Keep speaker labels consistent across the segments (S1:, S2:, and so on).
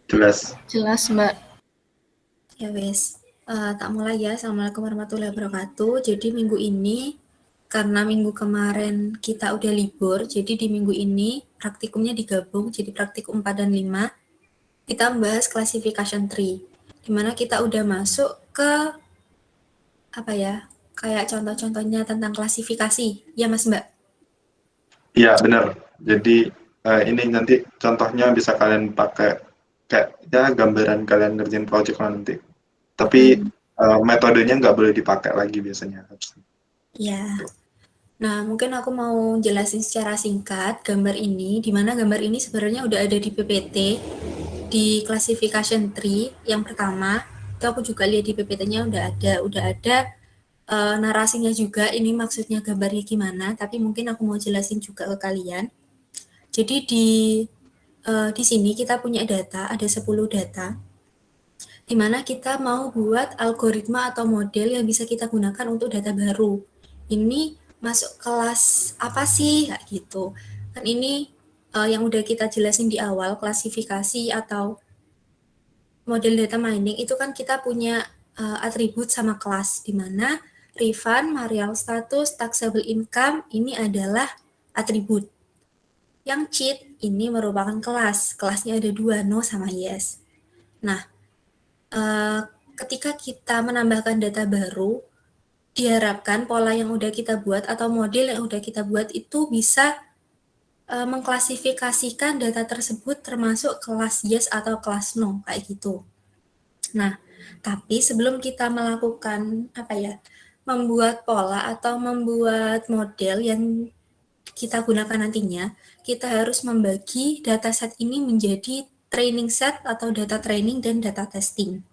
S1: Jelas.
S2: Jelas, Mbak.
S3: Ya wes, tak mulai ya. Assalamualaikum warahmatullahi wabarakatuh. Jadi minggu ini, karena minggu kemarin kita udah libur, jadi di minggu ini praktikumnya digabung, jadi praktikum 4 dan 5. Kita membahas classification tree, dimana kita udah masuk ke, kayak contoh-contohnya tentang klasifikasi. Ya Mas Mbak?
S1: Iya, benar. Jadi ini nanti contohnya bisa kalian pakai kayak ya gambaran kalian ngerjain project lah nanti. Tapi metodenya nggak boleh dipakai lagi biasanya.
S3: Ya. Nah, mungkin aku mau jelasin secara singkat gambar ini, di mana gambar ini sebenarnya udah ada di PPT, di classification tree yang pertama. Itu aku juga lihat di PPT-nya udah ada narasinya juga, ini maksudnya gambarnya gimana, tapi mungkin aku mau jelasin juga ke kalian. Jadi di sini kita punya data, ada 10 data, di mana kita mau buat algoritma atau model yang bisa kita gunakan untuk data baru. Ini masuk kelas apa sih, kayak gitu. Kan ini yang udah kita jelasin di awal, klasifikasi atau model data mining itu kan kita punya atribut sama kelas, di mana refund, marital status, taxable income ini adalah atribut. Yang cheat ini merupakan kelas, kelasnya ada 2, no sama yes. Nah, ketika kita menambahkan data baru, diharapkan pola yang udah kita buat atau model yang udah kita buat itu bisa mengklasifikasikan data tersebut termasuk kelas yes atau kelas no, kayak gitu. Nah, tapi sebelum kita melakukan membuat pola atau membuat model yang kita gunakan nantinya, kita harus membagi dataset ini menjadi training set atau data training dan data testing.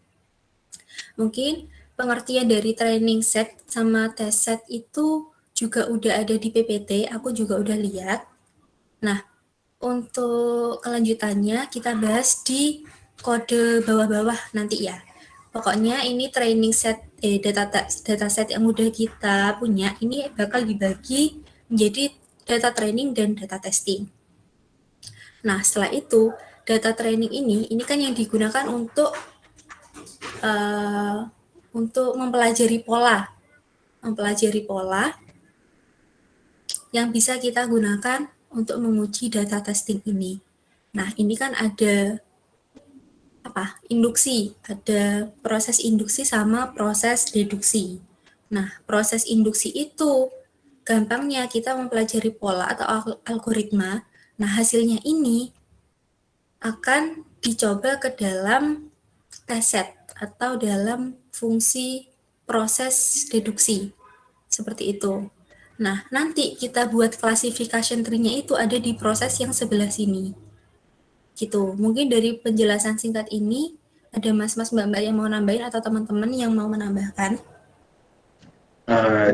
S3: Mungkin pengertian dari training set sama test set itu juga udah ada di PPT, aku juga udah lihat. Nah, untuk kelanjutannya kita bahas di kode bawah-bawah nanti ya. Pokoknya ini training set dataset yang udah kita punya ini bakal dibagi menjadi data training dan data testing. Nah, setelah itu data training ini kan yang digunakan untuk mempelajari pola yang bisa kita gunakan untuk menguji data testing ini. Nah, ini kan ada induksi, ada proses induksi sama proses deduksi. Nah, proses induksi itu gampangnya kita mempelajari pola atau algoritma. Nah, hasilnya ini akan dicoba ke dalam test set atau dalam fungsi proses deduksi. Seperti itu. Nah, nanti kita buat classification tree-nya itu ada di proses yang sebelah sini. Gitu. Mungkin dari penjelasan singkat ini, ada mas-mas mbak-mbak yang mau nambahin atau teman-teman yang mau menambahkan?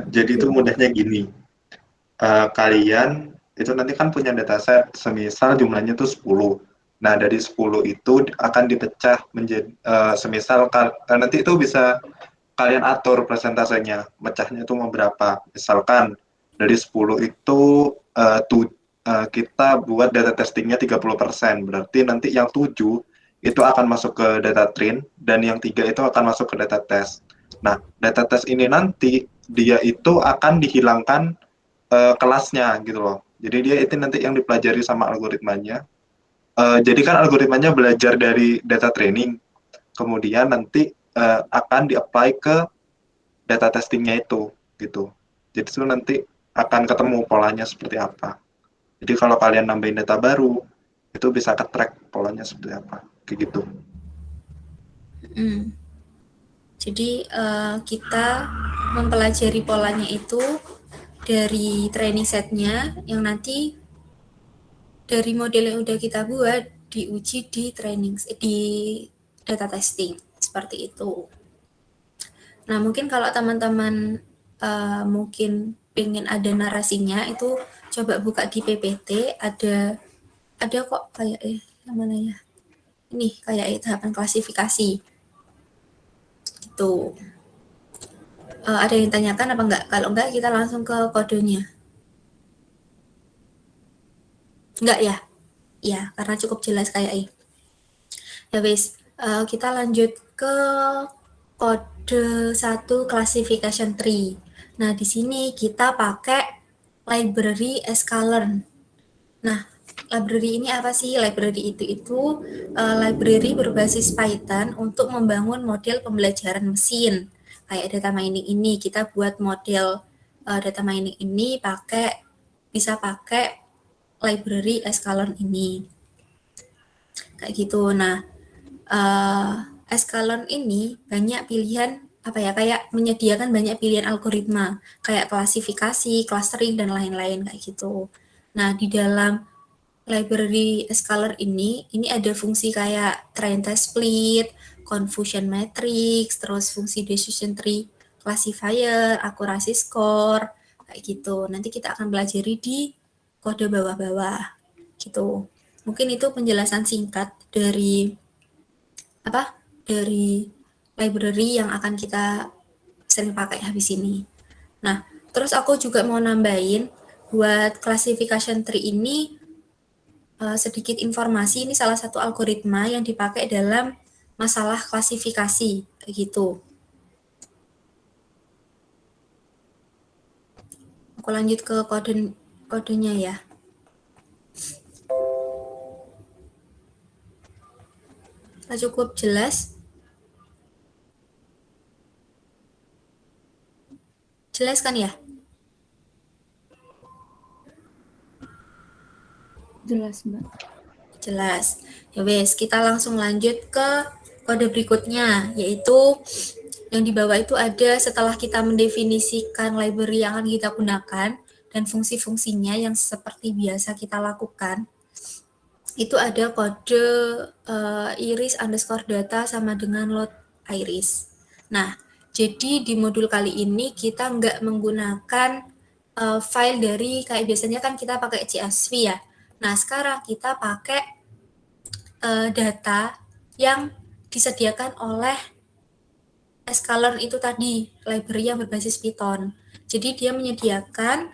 S1: Jadi itu mudahnya gini. Kalian itu nanti kan punya dataset semisal jumlahnya tuh 10. Nah, dari 10 itu akan dipecah menjadi semisal nanti itu bisa kalian atur presentasenya, mecahnya itu mau berapa. Misalkan dari 10 itu kita buat data testingnya 30%, berarti nanti yang 7 itu akan masuk ke data train dan yang 3 itu akan masuk ke data test. Nah, data test ini nanti dia itu akan dihilangkan kelasnya gitu loh. Jadi dia itu nanti yang dipelajari sama algoritmanya. Jadi kan algoritmanya belajar dari data training, kemudian nanti akan di-apply ke data testingnya itu gitu. Jadi itu nanti akan ketemu polanya seperti apa. Jadi kalau kalian nambahin data baru, itu bisa ke-track polanya seperti apa, kayak gitu.
S3: Jadi kita mempelajari polanya itu dari training setnya yang nanti dari model yang udah kita buat diuji di data testing seperti itu. Nah, mungkin kalau teman-teman mungkin pengen ada narasinya itu coba buka di PPT, ada kok kayak yang mana ya? Ini kayak tahapan klasifikasi. Gitu. Ada yang tanyakan apa enggak? Kalau enggak kita langsung ke kodenya. Enggak ya? Ya, karena cukup jelas kayak Ya wis, kita lanjut ke kode 1 classification tree. Nah, di sini kita pakai library sklearn. Nah, library ini apa sih? Library itu library berbasis Python untuk membangun model pembelajaran mesin. Kayak data mining ini, kita buat model data mining ini bisa pakai library sklearn ini. Kayak gitu. Nah, sklearn ini banyak pilihan kayak menyediakan banyak pilihan algoritma kayak klasifikasi, clustering dan lain-lain kayak gitu. Nah, di dalam library sklearn ini ada fungsi kayak train test split, confusion matrix, terus fungsi decision tree classifier, accuracy score kayak gitu. Nanti kita akan pelajari di kode bawah-bawah gitu. Mungkin itu penjelasan singkat dari dari library yang akan kita sering pakai habis ini. Nah, terus aku juga mau nambahin buat classification tree ini sedikit informasi, ini salah satu algoritma yang dipakai dalam masalah klasifikasi kayak gitu. Aku lanjut ke kodenya ya. Cukup jelas? Jelas kan ya?
S2: Jelas, Mbak.
S3: Jelas. Ya wes, kita langsung lanjut ke kode berikutnya, yaitu yang di bawah itu ada setelah kita mendefinisikan library yang akan kita gunakan dan fungsi-fungsinya yang seperti biasa kita lakukan. Itu ada kode iris underscore data sama dengan load iris. Nah, jadi di modul kali ini kita nggak menggunakan file dari kayak biasanya kan kita pakai CSV ya. Nah, sekarang kita pakai data yang disediakan oleh sklearn itu tadi, library yang berbasis Python. Jadi dia menyediakan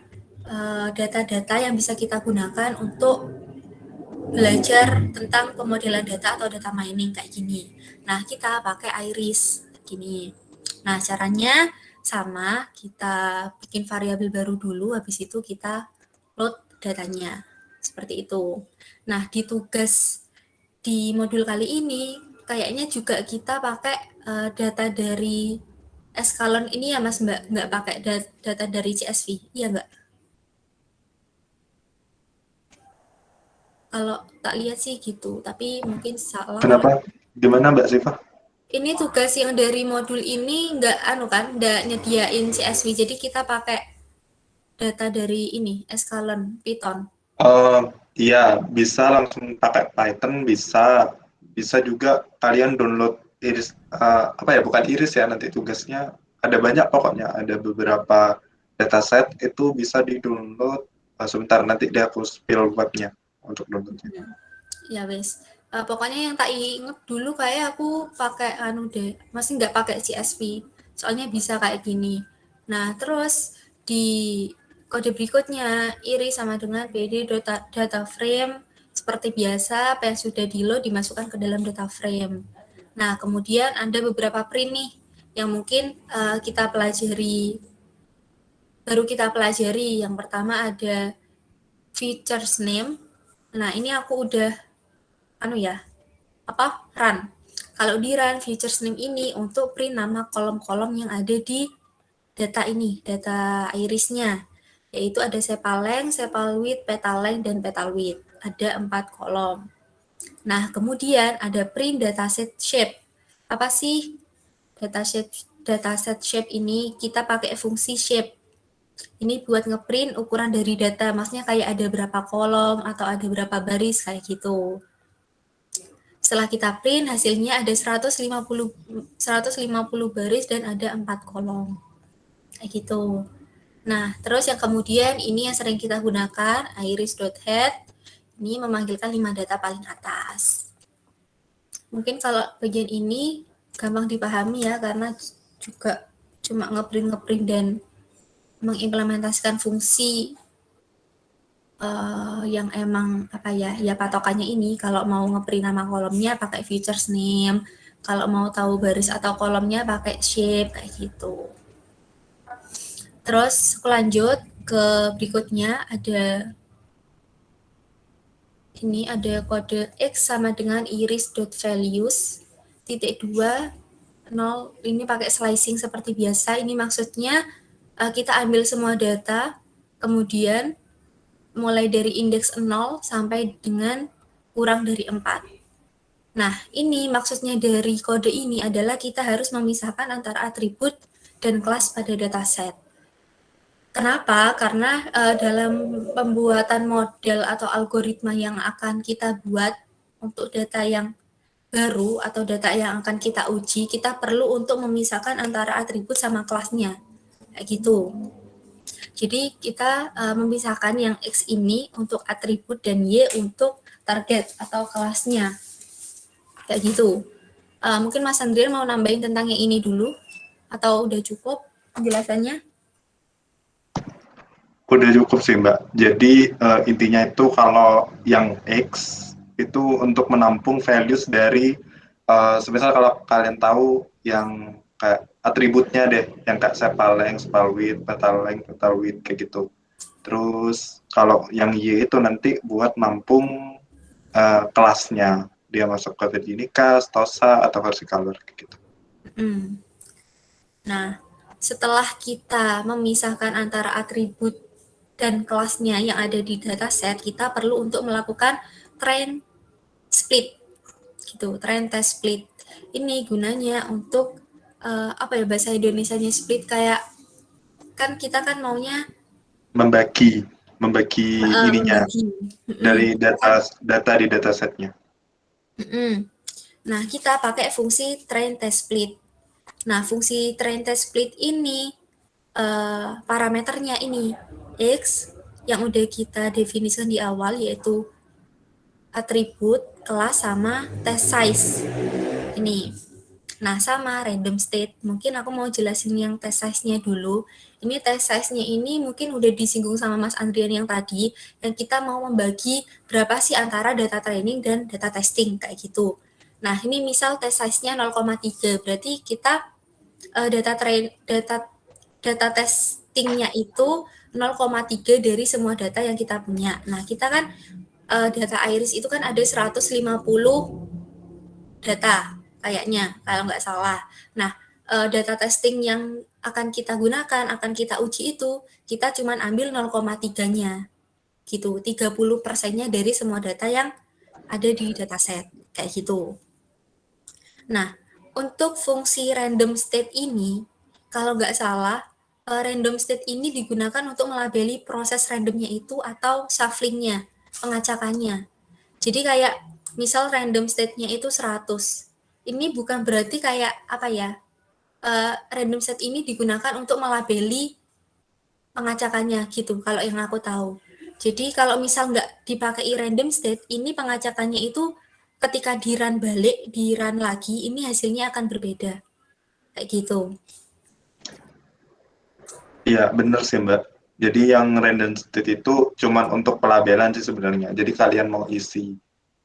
S3: data-data yang bisa kita gunakan untuk belajar tentang pemodelan data atau data mining kayak gini. Nah, kita pakai iris gini. Nah, caranya sama, kita bikin variabel baru dulu, habis itu kita load datanya. Seperti itu. Nah, di tugas di modul kali ini, kayaknya juga kita pakai data dari sklearn ini ya Mas Mbak, nggak pakai data dari CSV, iya nggak? Kalau tak lihat sih gitu, tapi mungkin salah.
S1: Kenapa? Gimana Mbak Siva?
S3: Ini tugas yang dari modul ini nggak nyediain CSV, jadi kita pakai data dari ini sklearn Python.
S1: Iya, bisa langsung pakai Python, bisa juga kalian download iris, bukan iris ya, nanti tugasnya ada banyak pokoknya, ada beberapa dataset itu bisa di-download. Sebentar, nanti dia aku spill webnya untuk downloadnya.
S3: Ya wes. Pokoknya yang tak inget dulu kayak aku pakai masih nggak pakai CSV, soalnya bisa kayak gini. Nah, terus di kode berikutnya iris sama dengan PD data frame seperti biasa, apa yang sudah di-load dimasukkan ke dalam data frame. Nah, kemudian ada beberapa print nih yang mungkin baru kita pelajari. Yang pertama ada features name. Nah, ini aku udah run. Kalau di run features name ini untuk print nama kolom-kolom yang ada di data ini, data irisnya, yaitu ada sepal length, sepal width, petal length, dan petal width. Ada 4 kolom. Nah, kemudian ada print dataset shape. Apa sih dataset shape ini? Kita pakai fungsi shape. Ini buat ngeprint ukuran dari data, maksudnya kayak ada berapa kolom atau ada berapa baris kayak gitu. Setelah kita print, hasilnya ada 150 baris dan ada 4 kolom. Kayak gitu. Nah, terus yang kemudian ini yang sering kita gunakan, iris.head. Ini memanggilkan 5 data paling atas. Mungkin kalau bagian ini gampang dipahami ya, karena juga cuma ngeprint dan mengimplementasikan fungsi yang emang apa ya patokannya ini kalau mau ngeprint nama kolomnya pakai features name, kalau mau tahu baris atau kolomnya pakai shape kayak gitu. Terus aku lanjut ke berikutnya ada kode X sama dengan iris.values titik 2 0 ini pakai slicing seperti biasa. Ini maksudnya kita ambil semua data kemudian mulai dari indeks 0 sampai dengan kurang dari 4. Nah, ini maksudnya dari kode ini adalah kita harus memisahkan antara atribut dan kelas pada dataset. Kenapa? Karena dalam pembuatan model atau algoritma yang akan kita buat untuk data yang baru atau data yang akan kita uji, kita perlu untuk memisahkan antara atribut sama kelasnya. Kayak gitu. Jadi kita memisahkan yang X ini untuk atribut dan Y untuk target atau kelasnya. Kayak gitu. Mungkin Mas Andrian mau nambahin tentang yang ini dulu? Atau udah cukup penjelasannya?
S1: Udah cukup sih Mbak. Jadi intinya itu kalau yang X itu untuk menampung values dari semisal kalau kalian tahu yang kayak atributnya deh, yang kayak sepal length, sepal width, petal length, petal width kayak gitu. Terus kalau yang Y itu nanti buat nampung kelasnya, dia masuk ke Virginicast, Tosa atau Versicolor kayak gitu.
S3: Nah, setelah kita memisahkan antara atribut dan kelasnya yang ada di dataset, kita perlu untuk melakukan train split, gitu, train test split. Ini gunanya untuk apa ya bahasa Indonesianya split kayak kan kita kan maunya
S1: membagi ininya
S3: membagi.
S1: dari data di datasetnya.
S3: Nah, kita pakai fungsi train test split. Nah, fungsi train test split ini parameternya ini X yang udah kita definisikan di awal yaitu atribut, kelas, sama test size. Ini. Nah, sama random state. Mungkin aku mau jelasin yang test size-nya dulu. Ini test size-nya ini mungkin udah disinggung sama Mas Andrian yang tadi, dan kita mau membagi berapa sih antara data training dan data testing, kayak gitu. Nah, ini misal test size-nya 0,3, berarti kita data testingnya itu 0,3 dari semua data yang kita punya. Nah, kita kan data iris itu kan ada 150 data kayaknya kalau nggak salah. Nah, data testing yang akan kita gunakan, akan kita uji itu, kita cuma ambil 0,3-nya gitu, 30%-nya dari semua data yang ada di dataset, kayak gitu. Nah, untuk fungsi random state ini, kalau nggak salah, random state ini digunakan untuk melabeli proses randomnya itu atau shufflingnya, pengacakannya. Jadi kayak misal random state-nya itu 100. Ini bukan berarti kayak apa ya, random state ini digunakan untuk melabeli pengacakannya gitu, kalau yang aku tahu. Jadi kalau misal nggak dipakai random state, ini pengacakannya itu ketika di-run balik, di-run lagi, ini hasilnya akan berbeda. Kayak gitu.
S1: Iya, bener sih Mbak. Jadi yang random state itu cuman untuk pelabelan sih sebenarnya. Jadi kalian mau isi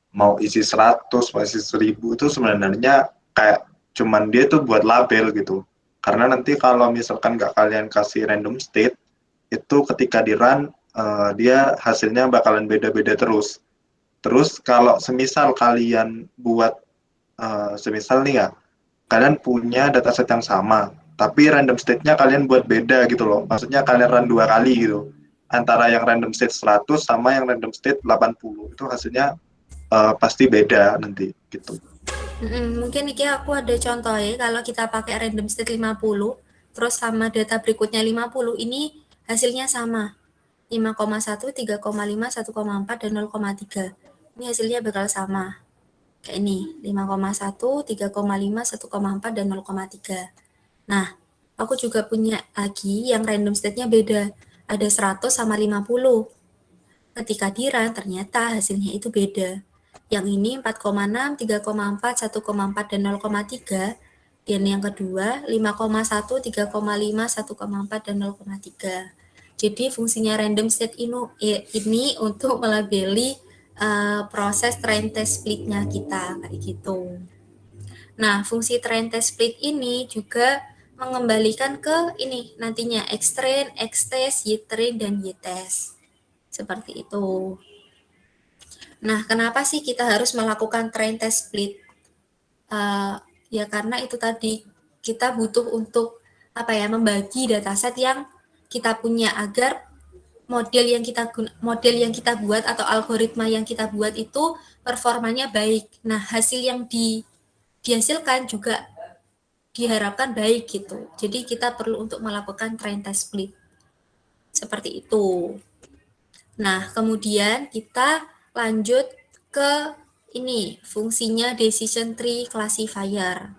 S1: 100, mau isi 1000 itu sebenarnya kayak cuman dia tuh buat label gitu. Karena nanti kalau misalkan nggak kalian kasih random state, itu ketika di run dia hasilnya bakalan beda-beda terus. Terus kalau semisal kalian buat semisal nih ya, kalian punya dataset yang sama, tapi random state-nya kalian buat beda gitu loh. Maksudnya kalian run 2 kali gitu. Antara yang random state 100 sama yang random state 80. Itu hasilnya pasti beda nanti gitu.
S3: Mungkin ini aku ada contoh ya, kalau kita pakai random state 50, terus sama data berikutnya 50, ini hasilnya sama. 5,1, 3,5, 1,4, dan 0,3. Ini hasilnya bakal sama. Kayak ini, 5,1, 3,5, 1,4, dan 0,3. Nah, aku juga punya lagi yang random state-nya beda. Ada 100 sama 50. Ketika di run, ternyata hasilnya itu beda. Yang ini 4,6, 3,4, 1,4, dan 0,3. Dan yang kedua 5,1, 3,5, 1,4, dan 0,3. Jadi fungsinya random state ini untuk melabeli proses train test split-nya kita kayak gitu. Nah, fungsi train test split ini juga mengembalikan ke ini nantinya xtrain, xtest, ytrain, dan ytest. Seperti itu. Nah, kenapa sih kita harus melakukan train test split? Ya karena itu tadi kita butuh untuk membagi dataset yang kita punya agar model yang kita buat atau algoritma yang kita buat itu performanya baik. Nah, hasil yang dihasilkan juga diharapkan baik gitu. Jadi kita perlu untuk melakukan train test split. Seperti itu. Nah, kemudian kita lanjut ke ini, fungsinya decision tree classifier.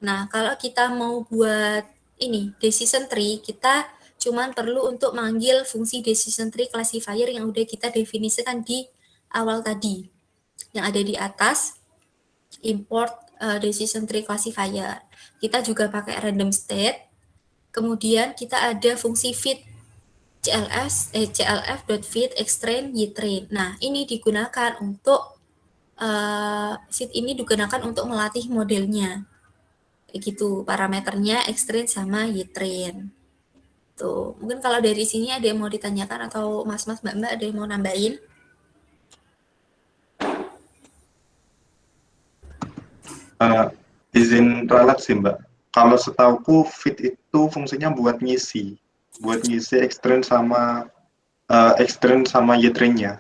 S3: Nah, kalau kita mau buat ini, decision tree, kita cuman perlu untuk manggil fungsi decision tree classifier yang udah kita definisikan di awal tadi. Yang ada di atas, import decision tree classifier. Kita juga pakai random state. Kemudian kita ada fungsi feed clf.feed xtrain ytrain. Nah, ini digunakan untuk feed ini digunakan untuk melatih modelnya. Kayak gitu, parameternya xtrain sama ytrain. Tuh, mungkin kalau dari sini ada yang mau ditanyakan atau mas-mas mbak-mbak ada yang mau nambahin?
S1: Izin ralat sih Mbak. Kalau setauku fit itu fungsinya buat ngisi extend sama ytrain-nya,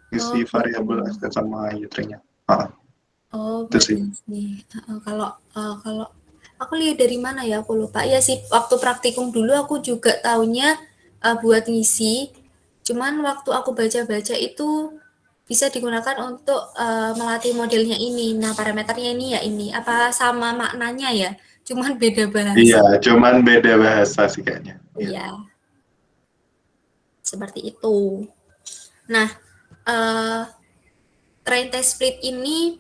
S1: ngisi variabel extend sama ytrain-nya.
S3: Oh,
S1: Itu
S3: buat
S1: sih.
S3: ngisi. Kalau aku lihat dari mana ya, aku lupa. Ya sih, waktu praktikum dulu aku juga taunya buat ngisi. Cuman waktu aku baca-baca itu bisa digunakan untuk melatih modelnya ini. Nah, parameternya ini ya ini. Apa sama maknanya ya? Cuman beda bahasa.
S1: Iya, cuman beda bahasa sih kayaknya.
S3: Iya, seperti itu. Nah, train test split ini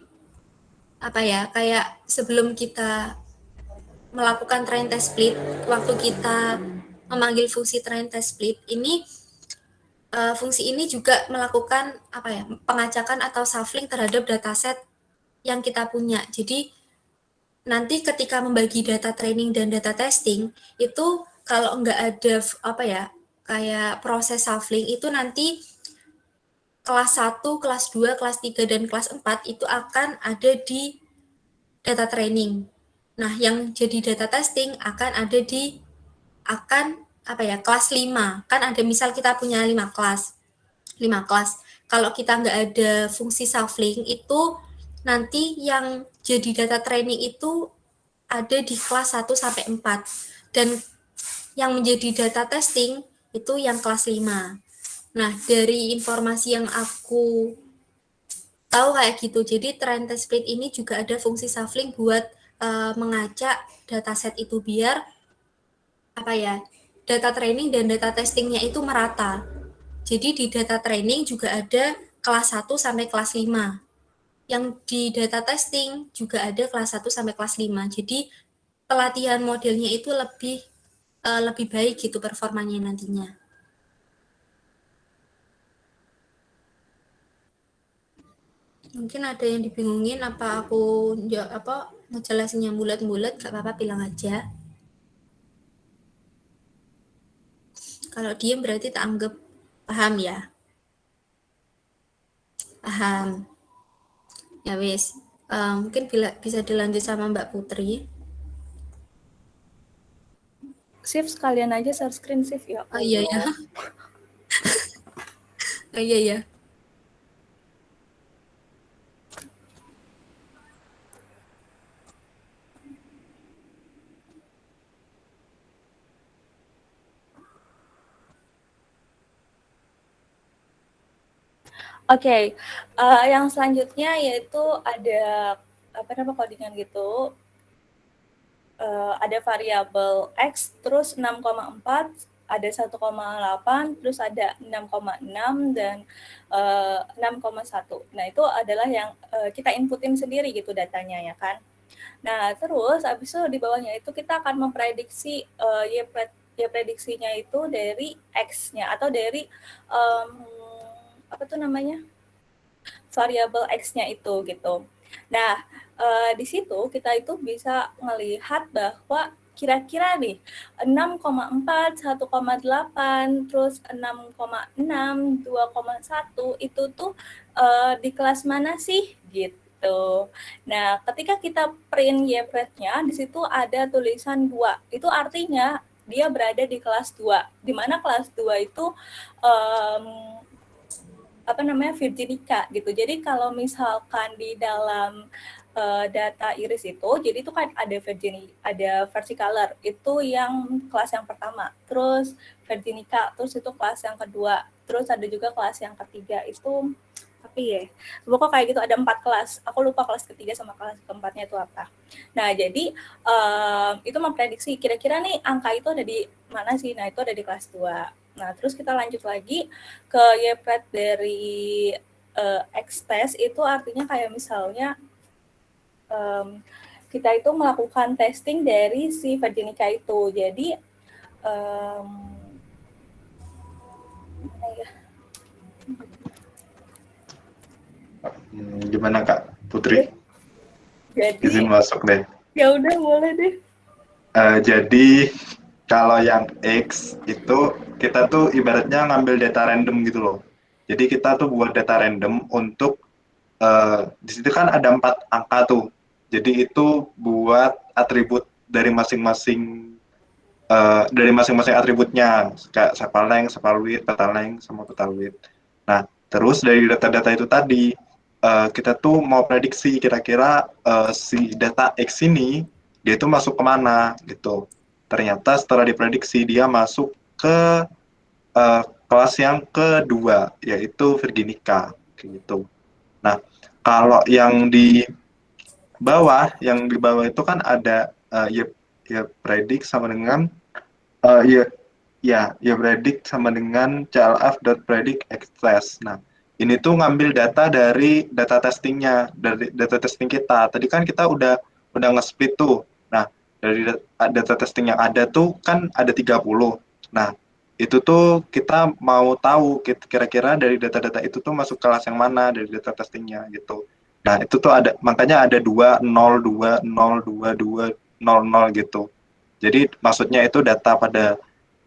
S3: kayak sebelum kita melakukan train test split, waktu kita memanggil fungsi train test split ini, fungsi ini juga melakukan pengacakan atau shuffling terhadap dataset yang kita punya. Jadi nanti ketika membagi data training dan data testing itu kalau nggak ada kayak proses shuffling itu nanti kelas 1, kelas 2, kelas 3, dan kelas 4 itu akan ada di data training. Nah, yang jadi data testing akan ada di kelas 5. Kan ada misal kita punya 5 kelas. 5 kelas. Kalau kita nggak ada fungsi shuffling itu nanti yang jadi data training itu ada di kelas 1 sampai 4. Dan yang menjadi data testing itu yang kelas 5. Nah, dari informasi yang aku tahu kayak gitu. Jadi train test split ini juga ada fungsi shuffling buat mengacak dataset itu biar data training dan data testingnya itu merata. Jadi di data training juga ada kelas 1 sampai kelas 5. Yang di data testing juga ada kelas 1 sampai kelas 5. Jadi pelatihan modelnya itu lebih baik gitu performanya nantinya. Mungkin ada yang dibingungin apa aku ngejelasinnya bulat-bulat, gak apa-apa bilang aja. Kalau diem berarti tak anggap paham ya. Paham. Ya wis. Mungkin bisa dilanjut sama Mbak Putri.
S2: Shift sekalian aja share screen shift ya.
S3: Oh iya ya. Oh iya ya.
S2: Oke, yang selanjutnya yaitu ada codingan gitu. Ada variabel X, terus 6,4, ada 1,8, terus ada 6,6 dan 6,1. Nah, itu adalah yang kita inputin sendiri gitu datanya ya kan. Nah, terus habis itu di bawahnya itu kita akan memprediksi ya prediksinya itu dari X-nya atau dari um, apa tuh namanya, variabel X-nya itu gitu. Nah, di situ kita itu bisa melihat bahwa kira-kira nih 6,4, 1,8, terus 6,6, 2,1 itu tuh di kelas mana sih gitu. Nah, ketika kita print YPRED-nya di situ ada tulisan 2. Itu artinya dia berada di kelas 2. Di mana kelas 2 itu apa namanya, Virginica gitu. Jadi kalau misalkan di dalam data iris itu, jadi itu kan ada versicolor itu yang kelas yang pertama, terus Virginica, terus itu kelas yang kedua, terus ada juga kelas yang ketiga itu apa ya? Pokoknya kayak gitu ada 4 kelas. Aku lupa kelas ketiga sama kelas keempatnya itu apa. Nah jadi itu memprediksi kira-kira nih angka itu ada di mana sih? Nah itu ada di kelas 2. Nah terus kita lanjut lagi ke YPRED dari X-test itu artinya kayak misalnya kita itu melakukan testing dari si Virginica itu. Jadi
S1: Gimana Kak Putri?
S2: Jadi
S1: Izin masuk deh.
S2: ya udah boleh deh.
S1: Jadi kalau yang X itu kita tuh ibaratnya ngambil data random gitu loh. Jadi kita tuh buat data random untuk di situ kan ada 4 angka tuh. Jadi itu buat atribut dari masing-masing atributnya kayak sepaleng, sepaluit, petaleng, sama petaluit. Nah, terus dari data-data itu tadi kita tuh mau prediksi kira-kira si data X ini dia itu masuk kemana gitu. Ternyata setelah diprediksi dia masuk ke kelas yang kedua yaitu Virginica gitu. Nah, kalau yang di bawah itu kan ada ya predik sama dengan uh, ya ya predik sama dengan clf.predict access. Nah, ini tuh ngambil data dari data testingnya, dari data testing kita. Tadi kan kita udah nge-split tuh. Nah, dari data testing yang ada tuh kan ada 30. Nah, itu tuh kita mau tahu kira-kira dari data-data itu tuh masuk kelas yang mana dari data testingnya gitu. Nah, itu tuh makanya ada 2, 0, 2, 0, 2, 2, 0, 0 gitu. Jadi maksudnya itu data pada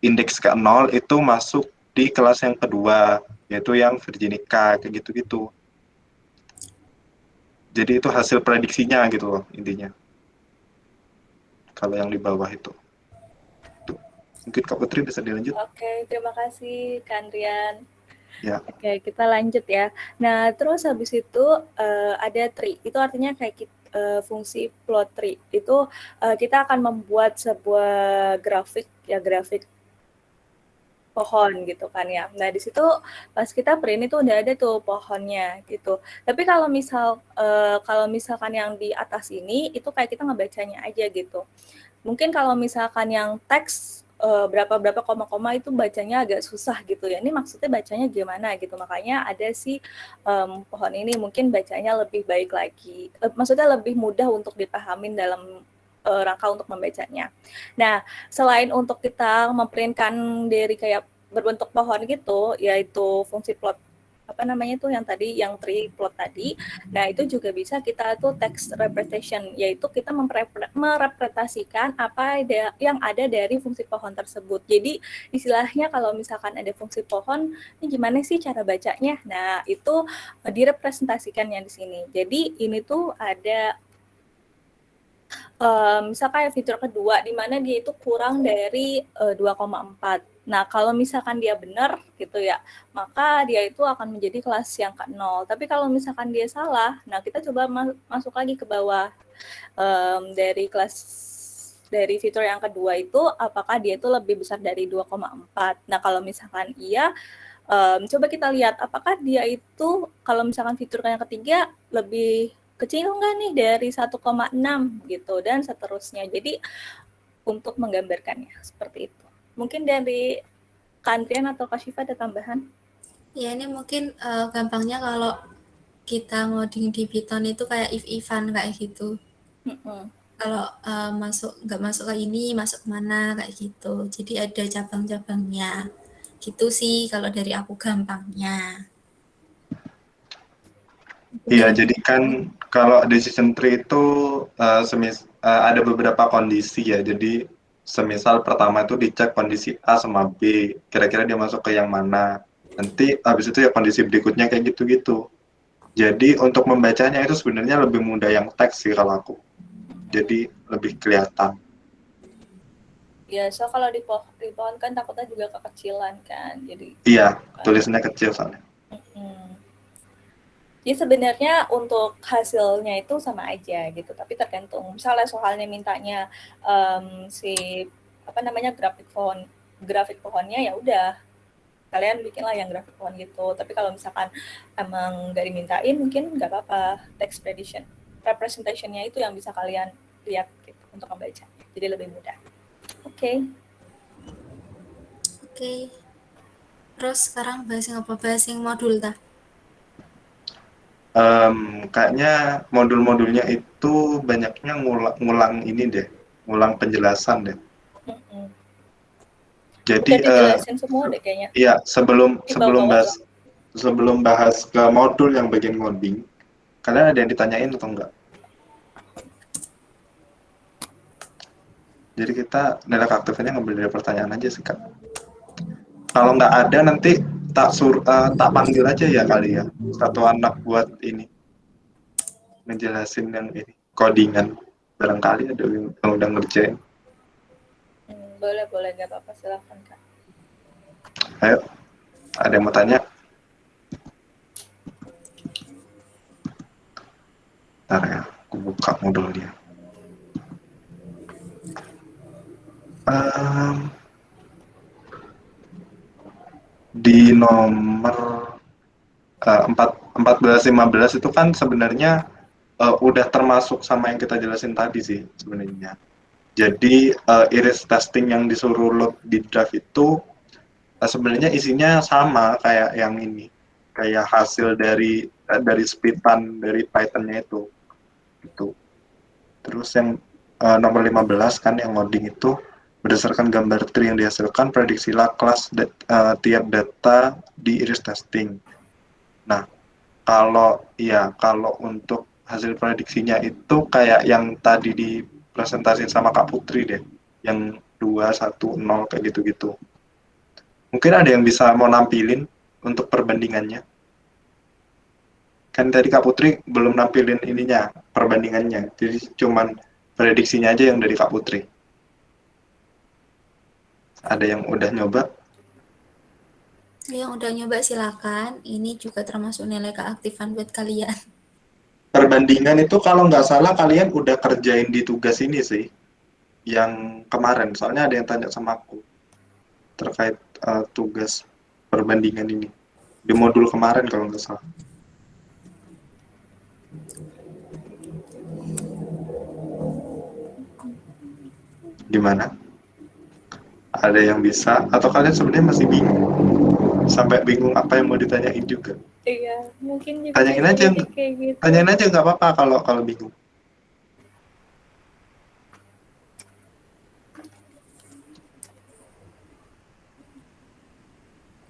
S1: indeks ke 0 itu masuk di kelas yang kedua, yaitu yang Virginica, kayak gitu-gitu. Jadi itu hasil prediksinya gitu loh intinya. Kalau yang di bawah itu. Tuh. Mungkin Kak Putri bisa dilanjut.
S2: Oke, terima kasih Kak Andrian.
S1: Ya.
S2: Oke, kita lanjut ya. Nah, terus habis itu ada tree. Itu artinya kayak fungsi plot tree. Itu kita akan membuat sebuah grafik pohon gitu kan ya. Nah, di situ pas kita print itu udah ada tuh pohonnya gitu. Tapi kalau misalkan yang di atas ini itu kayak kita ngebacanya aja gitu. Mungkin kalau misalkan yang teks berapa koma-koma itu bacanya agak susah gitu ya. Ini maksudnya bacanya gimana gitu. Makanya ada si pohon ini mungkin bacanya lebih baik lagi. Maksudnya lebih mudah untuk dipahamin dalam rangka untuk membacanya. Nah, selain untuk kita memprintkan dari kayak berbentuk pohon gitu, yaitu fungsi plot apa namanya tuh yang tadi yang tree plot tadi. Nah, itu juga bisa kita tuh text representation, yaitu kita merepresentasikan apa yang ada dari fungsi pohon tersebut. Jadi, istilahnya kalau misalkan ada fungsi pohon, ini gimana sih cara bacanya? Nah, itu direpresentasikannya di sini. Jadi, ini tuh ada misalkan fitur kedua di mana dia itu kurang dari 2,4. Nah, kalau misalkan dia benar gitu ya, maka dia itu akan menjadi kelas yang ke-0. Tapi kalau misalkan dia salah, nah kita coba masuk lagi ke bawah dari fitur yang kedua itu apakah dia itu lebih besar dari 2,4. Nah, kalau misalkan iya, coba kita lihat apakah dia itu kalau misalkan fitur yang ketiga lebih kecil nggak nih dari 1,6 gitu dan seterusnya. Jadi untuk menggambarkannya seperti itu. Mungkin dari Kantrian atau Kak Syifa ada tambahan?
S3: Ya, ini mungkin gampangnya kalau kita ngoding di Python itu kayak if-ifan kayak gitu. Kalau nggak masuk ke ini, masuk kemana kayak gitu. Jadi ada cabang-cabangnya. Gitu sih kalau dari aku gampangnya.
S1: Iya,
S3: Mungkin
S1: jadi kan kalau decision tree itu ada beberapa kondisi ya. Jadi semisal pertama itu dicek kondisi A sama B, kira-kira dia masuk ke yang mana. Nanti habis itu ya kondisi berikutnya kayak gitu-gitu. Jadi untuk membacanya itu sebenarnya lebih mudah yang teks sih kalau aku. Jadi lebih kelihatan.
S2: Ya, so kalau di pohon kan takutnya juga kekecilan kan. Jadi
S1: Iya, tulisannya kecil soalnya.
S2: jadi sebenarnya untuk hasilnya itu sama aja gitu, tapi tergantung. Misalnya soalnya mintanya si apa namanya grafik pohonnya, ya udah kalian bikinlah yang grafik pohon gitu. Tapi kalau misalkan emang nggak dimintain, mungkin nggak apa-apa. Text representation-nya itu yang bisa kalian lihat gitu untuk membaca. Jadi lebih mudah. Oke.
S3: Oke. Terus sekarang bahas yang apa? Bahas yang modul dah.
S1: Kayaknya modul-modulnya itu banyaknya ngulang ini deh, ngulang penjelasan deh.
S2: Udah
S1: Jadi
S2: dijelasin semua deh kayaknya.
S1: ya sebelum
S2: Di bawah-bawah doang.
S1: sebelum bahas ke modul yang bagian ngoding, kalian ada yang ditanyain atau enggak? Jadi kita nilai aktifnya ngambil dari pertanyaan aja sih kak. Kalau nggak ada nanti tak panggil aja ya kali ya satu anak buat ini ngejelasin yang ini codingan, barangkali ada yang udah ngerjain.
S2: Boleh nggak apa-apa, silahkan kak.
S1: Ayo, ada yang mau tanya? Ntar ya, aku buka modulnya. Di nomor 14-15 itu kan sebenarnya udah termasuk sama yang kita jelasin tadi sih sebenarnya. Jadi iris testing yang disuruh load di draft itu sebenarnya isinya sama kayak yang ini, kayak hasil dari splitan dari Python-nya itu. Gitu. Terus yang nomor 15 kan yang loading itu berdasarkan gambar tree yang dihasilkan, prediksilah kelas tiap data di iris testing. Nah, kalau untuk hasil prediksinya itu kayak yang tadi dipresentasiin sama Kak Putri deh, yang 2, 1, 0 kayak gitu-gitu. Mungkin ada yang bisa mau nampilin untuk perbandingannya. Kan tadi Kak Putri belum nampilin ininya, perbandingannya. Jadi cuman prediksinya aja yang dari Kak Putri. Ada yang udah nyoba?
S3: Yang udah nyoba silakan. Ini juga termasuk nilai keaktifan buat kalian.
S1: Perbandingan itu kalau nggak salah kalian udah kerjain di tugas ini sih, yang kemarin. Soalnya ada yang tanya sama aku terkait tugas perbandingan ini di modul kemarin kalau nggak salah. Gimana? Ada yang bisa atau kalian sebenarnya masih bingung? Sampai bingung apa yang mau ditanyain juga?
S2: Iya, mungkin juga
S1: Tanyain aja,
S2: kayak gitu.
S1: tanyain aja nggak apa-apa kalau bingung.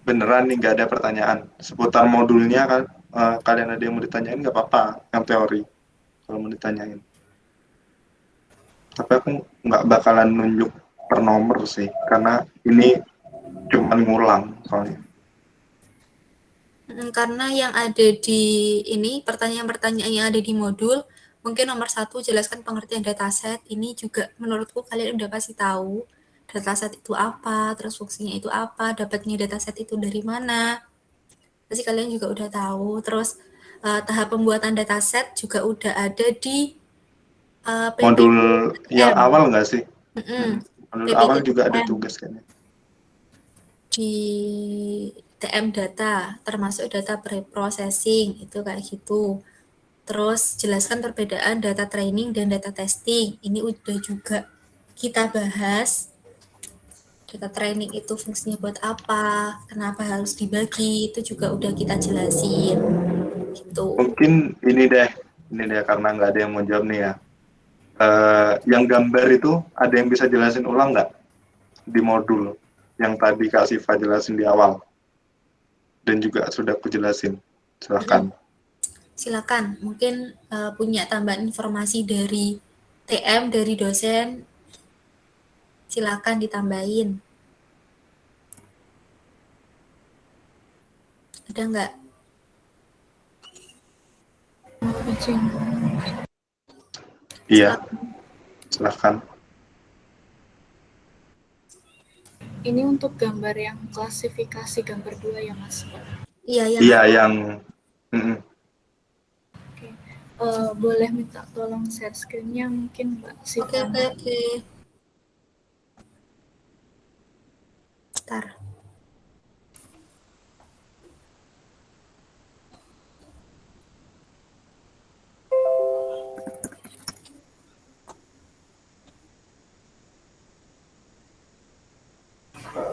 S1: Beneran nih nggak ada pertanyaan seputar modulnya kan? Kalian ada yang mau ditanyain nggak apa-apa, yang teori kalau mau ditanyain. Tapi aku nggak bakalan nunjuk per nomor sih, karena ini cuma ngulang soalnya.
S3: Karena yang ada di ini, pertanyaan-pertanyaan yang ada di modul, mungkin nomor 1 jelaskan pengertian dataset. Ini juga menurutku kalian udah pasti tahu dataset itu apa, terus fungsinya itu apa, dapatnya dataset itu dari mana. Pasti kalian juga udah tahu. Terus tahap pembuatan dataset juga udah ada di
S1: Modul yang
S3: PPTM.
S1: awal nggak sih? Modul awal juga ada
S3: PPTM.
S1: tugas kayaknya.
S3: Di TM data, termasuk data pre-processing, itu kayak gitu. Terus jelaskan perbedaan data training dan data testing. Ini udah juga kita bahas. Data training itu fungsinya buat apa, kenapa harus dibagi, itu juga udah kita jelasin. Gitu.
S1: Mungkin ini deh karena nggak ada yang mau jawab nih ya. Yang gambar itu ada yang bisa jelasin ulang nggak di modul yang tadi Kak Siva jelasin di awal dan juga sudah aku jelasin. Silahkan.
S3: Silakan, mungkin punya tambahan informasi dari TM, dari dosen, silakan ditambahin. Ada nggak?
S1: Iya,
S3: Silakan.
S1: silahkan.
S2: Ini untuk gambar yang klasifikasi gambar 2 ya Mas.
S3: Iya,
S1: Iya, yang
S2: Oke. Boleh minta tolong share screen-nya mungkin Mbak
S3: Oke,
S2: Sivana.
S3: oke. Bentar.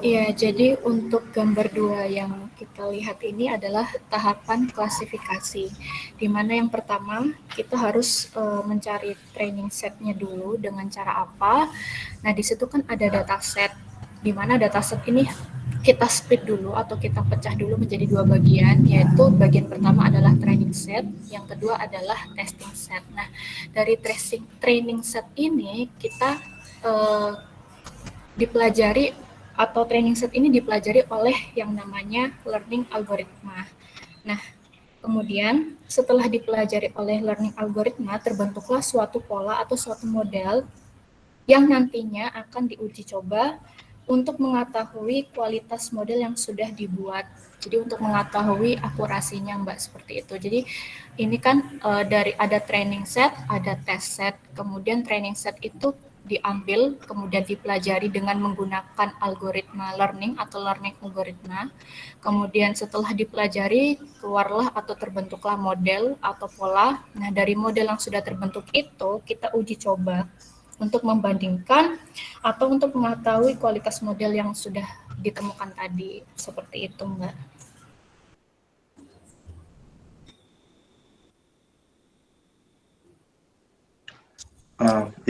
S2: Iya, jadi untuk gambar 2 yang kita lihat ini adalah tahapan klasifikasi, di mana yang pertama kita harus mencari training setnya dulu dengan cara apa. Nah, di situ kan ada dataset, di mana dataset ini kita split dulu atau kita pecah dulu menjadi 2 bagian, yaitu bagian pertama adalah training set, yang kedua adalah testing set. Nah, dari training set ini kita eh, dipelajari atau training set ini dipelajari oleh yang namanya learning algoritma. Nah, kemudian setelah dipelajari oleh learning algoritma, terbentuklah suatu pola atau suatu model yang nantinya akan diuji coba untuk mengetahui kualitas model yang sudah dibuat. Jadi untuk mengetahui akurasinya Mbak seperti itu. Jadi ini kan dari ada training set, ada test set. Kemudian training set itu diambil, kemudian dipelajari dengan menggunakan algoritma learning atau learning algoritma. Kemudian setelah dipelajari, keluarlah atau terbentuklah model atau pola. Nah, dari model yang sudah terbentuk itu, kita uji coba untuk membandingkan atau untuk mengetahui kualitas model yang sudah ditemukan tadi. Seperti itu, Mbak.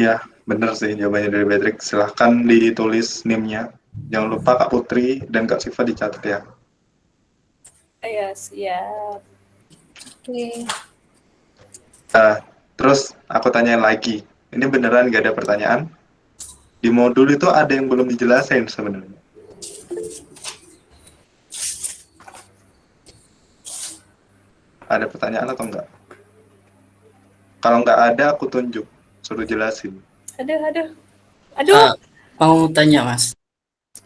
S1: Ya, benar sih jawabannya dari Patrick. Silahkan ditulis NIM-nya. Jangan lupa Kak Putri dan Kak Siva dicatat ya.
S2: Iya, siap.
S3: Oke.
S1: Terus aku tanya lagi, ini beneran nggak ada pertanyaan? Di modul itu ada yang belum dijelasin sebenarnya. Ada pertanyaan atau enggak? Kalau nggak ada, aku tunjuk. Suruh jelasin.
S2: Aduh.
S4: Mau tanya Mas,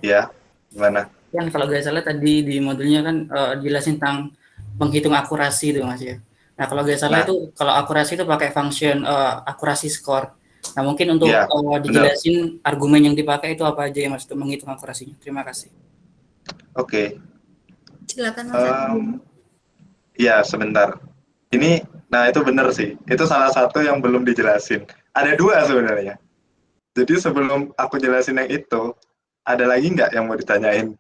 S1: Ya, gimana?
S4: kan kalau nggak salah tadi di modulnya kan jelasin tentang menghitung akurasi itu Mas ya. Nah kalau nggak salah
S1: Nah,
S4: itu kalau akurasi itu pakai function akurasi score. Nah mungkin untuk
S1: ya, benar.
S4: dijelasin argumen yang dipakai itu apa aja ya Mas untuk menghitung akurasinya. Terima kasih.
S1: Oke.
S3: Silakan Mas Adi.
S1: Ya, sebentar. Nah itu benar sih. Itu salah satu yang belum dijelasin. Ada dua sebenarnya. Jadi sebelum aku jelasin yang itu, ada lagi nggak yang mau ditanyain?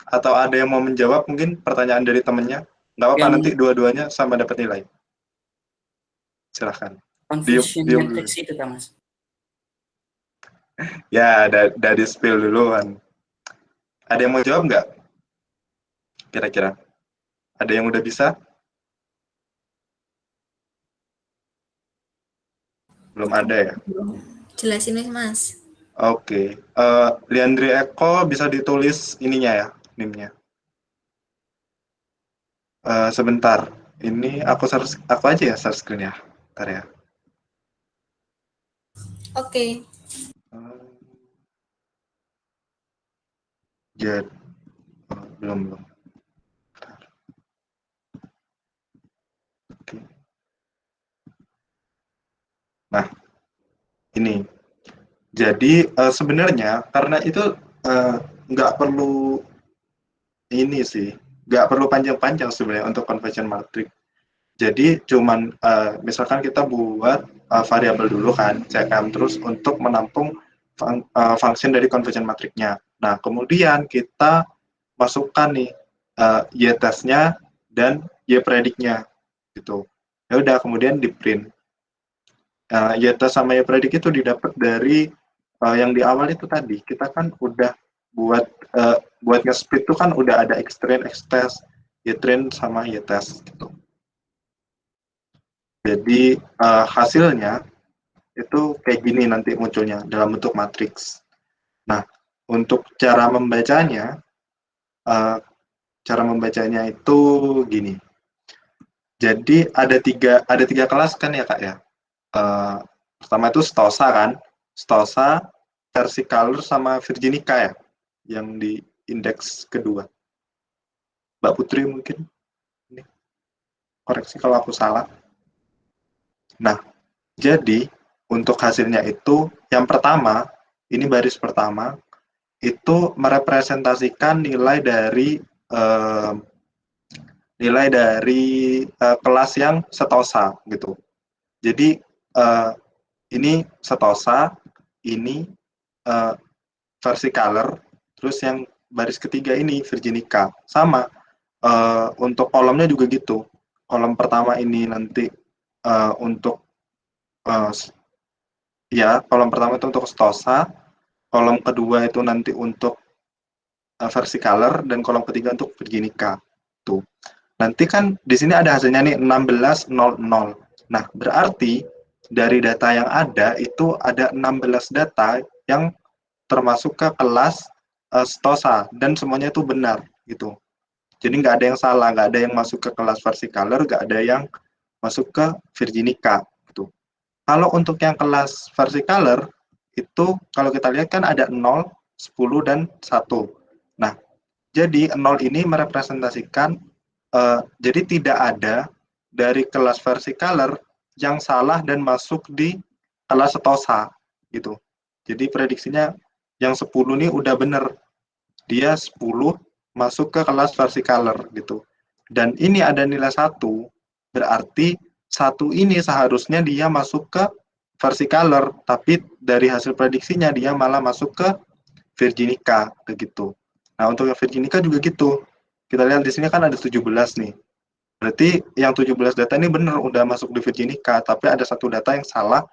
S1: Atau ada yang mau menjawab mungkin pertanyaan dari temennya? Nggak apa-apa,
S4: Yang
S1: nanti dua-duanya sama dapat nilai. Silahkan.
S4: confusion
S1: Diem dulu.
S4: matrix itu kan Mas.
S1: Ya, dari spill duluan. Ada yang mau jawab nggak? Kira-kira. Ada yang udah bisa? Belum ada ya?
S3: Jelasin nih Mas.
S1: Oke. Leandri Eko bisa ditulis ininya ya, NIM-nya. Sebentar. Ini aku aja ya share screen ya. Bentar ya.
S3: Oke.
S1: Jadi, belum. Oke. Nah, ini. Jadi sebenarnya karena itu nggak perlu ini sih, nggak perlu panjang-panjang sebenarnya untuk conversion matrix. Jadi cuman misalkan kita buat variabel dulu kan, CM terus untuk menampung function dari conversion matrixnya. Nah kemudian kita masukkan nih y testnya dan y predictnya gitu. Ya udah kemudian di print. Y-test sama Y-predict itu didapat dari yang di awal itu tadi. Kita kan udah buat nge-split itu kan udah ada X-train, X-test, Y-train sama Y-test gitu. Jadi hasilnya itu kayak gini nanti munculnya dalam bentuk matriks. Nah, untuk cara membacanya itu gini. Jadi ada tiga kelas kan ya Kak ya. Pertama itu Stosa kan, Stosa, Versicolor sama Virginica ya, yang di indeks kedua. Mbak Putri mungkin ini koreksi kalau aku salah. Nah, jadi untuk hasilnya itu yang pertama, ini baris pertama, itu merepresentasikan nilai dari kelas yang setosa gitu. Jadi ini setosa, ini versicolor, terus yang baris ketiga ini Virginica. Sama untuk kolomnya juga gitu. Kolom pertama ini nanti untuk kolom pertama itu untuk stosa, kolom kedua itu nanti untuk versicolor, dan kolom ketiga untuk Virginica. Tuh. Nanti kan di sini ada hasilnya nih 1600. Nah, berarti dari data yang ada itu ada 16 data yang termasuk ke kelas stosa dan semuanya itu benar gitu. Jadi nggak ada yang salah, nggak ada yang masuk ke kelas versicolor, nggak ada yang masuk ke Virginica gitu. Kalau untuk yang kelas versicolor itu kalau kita lihat kan ada 0, 10 dan 1. Nah, jadi 0 ini merepresentasikan jadi tidak ada dari kelas versicolor yang salah dan masuk di kelas setosa gitu. Jadi prediksinya yang 10 ini udah bener. Dia 10 masuk ke kelas versicolor gitu. Dan ini ada nilai 1, berarti 1 ini seharusnya dia masuk ke versicolor, tapi dari hasil prediksinya dia malah masuk ke Virginica begitu. Nah, untuk yang Virginica juga gitu. Kita lihat di sini kan ada 17 nih. Berarti yang 17 data ini benar udah masuk di Virginica, tapi ada satu data yang salah,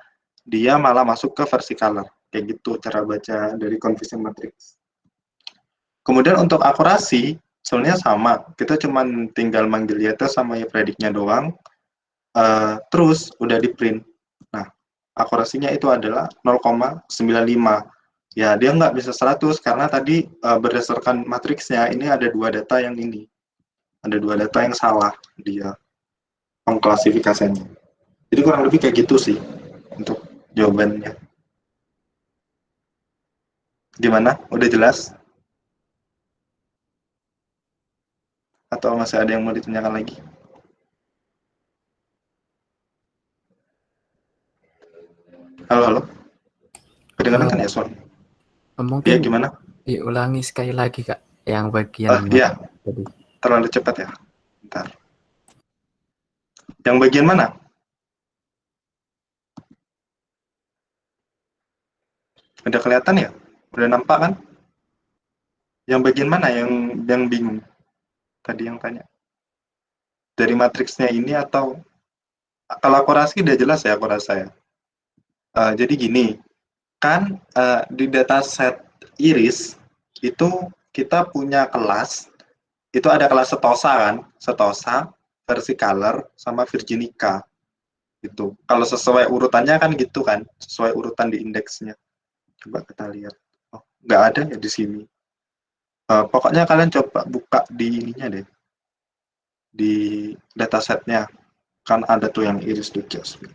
S1: dia malah masuk ke versicolor. Kayak gitu cara baca dari confusion matrix. Kemudian untuk akurasi, sebenarnya sama. Kita cuma tinggal manggil Y-test sama Y-predict-nya doang, terus udah di print. Nah, akurasinya itu adalah 0,95. Ya, dia nggak bisa 100 karena tadi berdasarkan matriksnya ini ada 2 data yang ini. Ada 2 data yang salah dia pengklasifikasiannya. Jadi kurang lebih kayak gitu sih untuk jawabannya. Gimana? Udah jelas? Atau masih ada yang mau ditanyakan lagi? Halo, halo. Kedengaran kan ya, Son?
S5: Mungkin
S1: Ya, gimana?
S5: diulangi sekali lagi, Kak, yang bagian
S1: Iya,
S5: tadi.
S1: terlalu cepat ya. Bentar. Yang bagian mana? Udah kelihatan ya? Udah nampak kan? Yang bagian mana yang bingung? Tadi yang tanya. Dari matriksnya ini atau kalau akurasi udah jelas ya akurasi ya. Jadi gini, kan di dataset iris itu kita punya kelas, itu ada kelas setosa kan, setosa, versicolor, sama Virginica. Gitu. Kalau sesuai urutannya kan gitu kan, sesuai urutan di indeksnya. Coba kita lihat. Oh, nggak ada ya di sini. Pokoknya kalian coba buka di ininya deh, di datasetnya. Kan ada tuh yang iris to Jasmine.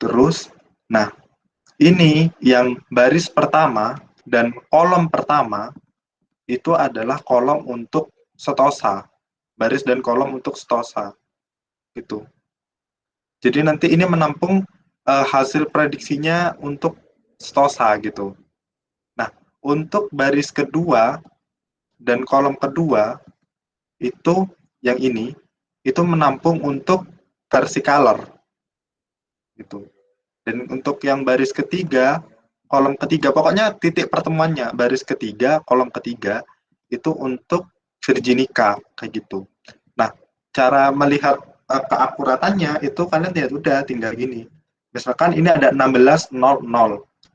S1: Terus, nah, ini yang baris pertama dan kolom pertama itu adalah kolom untuk setosa. Baris dan kolom untuk setosa. Gitu. Jadi nanti ini menampung hasil prediksinya untuk setosa gitu. Nah, untuk baris kedua dan kolom kedua itu yang ini itu menampung untuk versicolor gitu. Dan untuk yang baris ketiga, kolom ketiga, pokoknya titik pertemuannya baris ketiga, kolom ketiga itu untuk Virginica kayak gitu. Nah, cara melihat keakuratannya itu kalian lihat udah tinggal gini. Misalkan ini ada 16,00.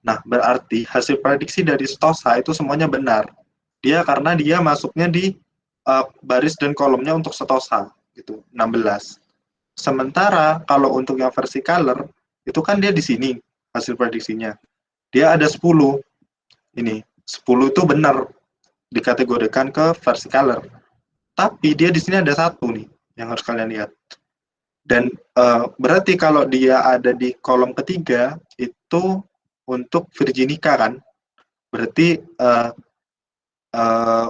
S1: Nah, berarti hasil prediksi dari Stosa itu semuanya benar. Karena dia masuknya di baris dan kolomnya untuk Stosa, gitu, 16. Sementara kalau untuk yang versicolor, itu kan dia di sini hasil prediksinya. Dia ada 10. Ini, 10 itu benar dikategorikan ke versicolor. Tapi dia di sini ada 1 nih, yang harus kalian lihat. Dan berarti kalau dia ada di kolom ketiga, itu untuk Virginica kan? Berarti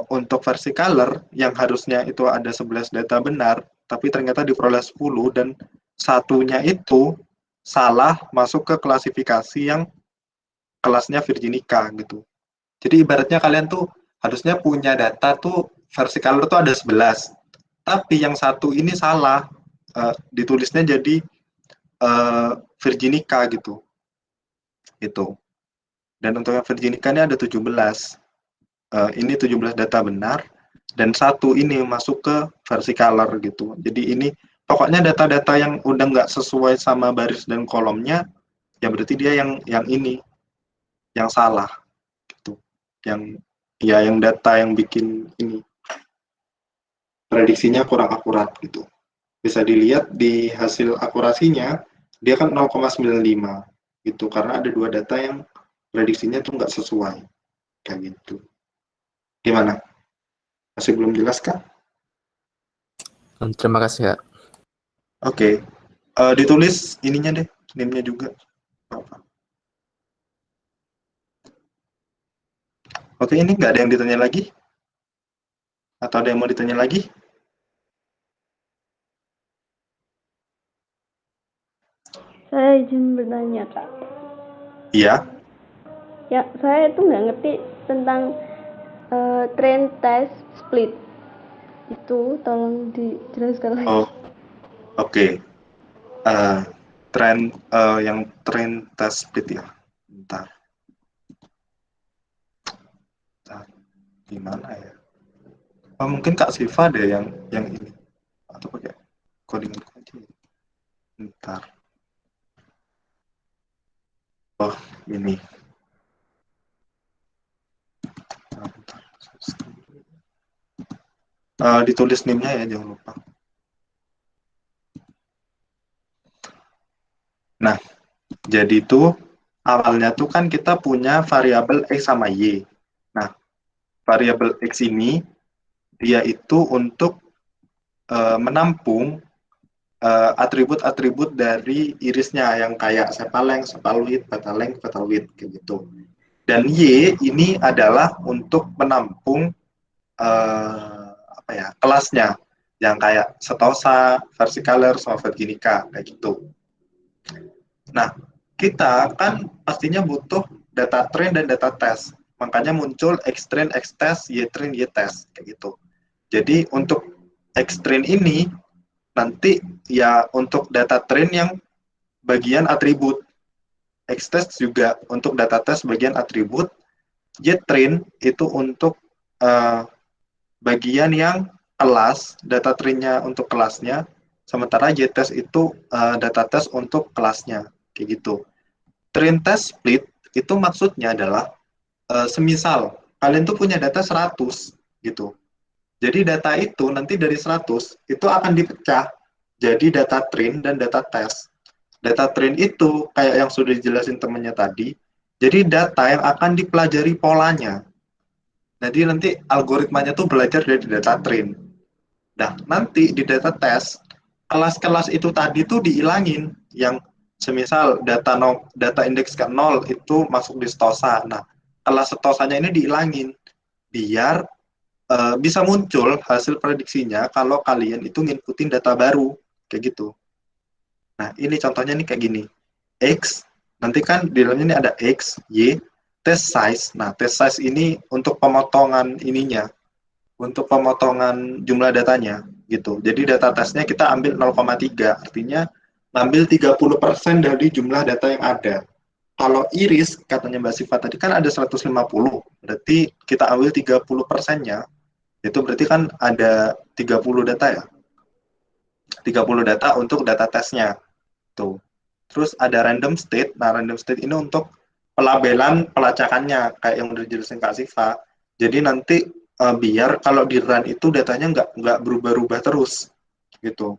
S1: untuk versicolor yang harusnya itu ada 11 data benar, tapi ternyata diperoleh 10 dan satunya itu salah masuk ke klasifikasi yang kelasnya Virginica gitu. Jadi ibaratnya kalian tuh harusnya punya data tuh versicolor tuh ada 11, tapi yang satu ini salah, ditulisnya jadi Virginica gitu. Itu. Dan untuk yang Virginica ini ada 17. Ini 17 data benar dan satu ini masuk ke versicolor gitu. Jadi ini pokoknya data-data yang udah nggak sesuai sama baris dan kolomnya, ya berarti dia yang ini yang salah gitu. Yang data yang bikin ini prediksinya kurang akurat gitu. Bisa dilihat di hasil akurasinya dia kan 0,95 gitu karena ada 2 data yang prediksinya tuh nggak sesuai kayak gitu. Gimana? Masih belum jelas kah?
S5: Terima kasih Kak.
S1: Oke. Ditulis ininya deh, name-nya juga. Oke, ini nggak ada yang ditanya lagi? Atau ada yang mau ditanya lagi?
S6: Saya izin bertanya, Kak.
S1: Iya.
S6: Ya, saya itu nggak ngerti tentang train test split. Itu tolong dijelaskan lagi.
S1: Oh, oke. Yang train test split ya. Bentar. Gimana ya? Oh, mungkin Kak Siva deh yang ini. Atau pakai coding aja. Bentar. Oh, ini. Bentar. Ditulis name-nya ya, jangan lupa. Nah, jadi itu awalnya tuh kan kita punya variabel X sama Y. Nah, variabel X ini dia itu untuk menampung atribut-atribut dari irisnya yang kayak sepal length, sepal width, petal length, petal width kayak gitu. Dan Y ini adalah untuk menampung kelasnya yang kayak Setosa, Versicolor, sama Virginica kayak gitu. Nah, kita kan pastinya butuh data train dan data test. Makanya muncul X train, X test, Y train, Y test kayak gitu. Jadi untuk X train ini nanti ya untuk data train yang bagian atribut. X test juga untuk data test bagian atribut. Y train itu untuk bagian yang kelas, data trainnya untuk kelasnya, sementara Y test itu data test untuk kelasnya, kayak gitu. Train test split itu maksudnya adalah semisal kalian tuh punya data 100 gitu. Jadi data itu nanti dari 100 itu akan dipecah jadi data train dan data test. Data train itu kayak yang sudah dijelasin temennya tadi, jadi data yang akan dipelajari polanya. Jadi nanti algoritmanya tuh belajar dari data train. Nah, nanti di data test, kelas-kelas itu tadi tuh dihilangin. Yang semisal data indeks ke 0 itu masuk di Stosa. Nah, kelas Stosanya ini dihilangin. Biar bisa muncul hasil prediksinya kalau kalian itu nginputin data baru. Kayak gitu. Nah, ini contohnya nih kayak gini. X, nanti kan di dalamnya ini ada X, Y, test size. Nah, test size ini untuk pemotongan ininya, untuk pemotongan jumlah datanya, gitu. Jadi data testnya kita ambil 0,3, artinya ngambil 30% dari jumlah data yang ada. Kalau iris, katanya Mbak Siva tadi kan ada 150, berarti kita ambil 30%-nya, itu berarti kan ada 30 data ya? 30 data untuk data testnya. Tuh. terus ada random state. Nah, random state ini untuk pelabelan pelacakannya kayak yang udah dijelasin Kak Siva. Jadi nanti biar kalau di run itu datanya nggak berubah-ubah terus gitu.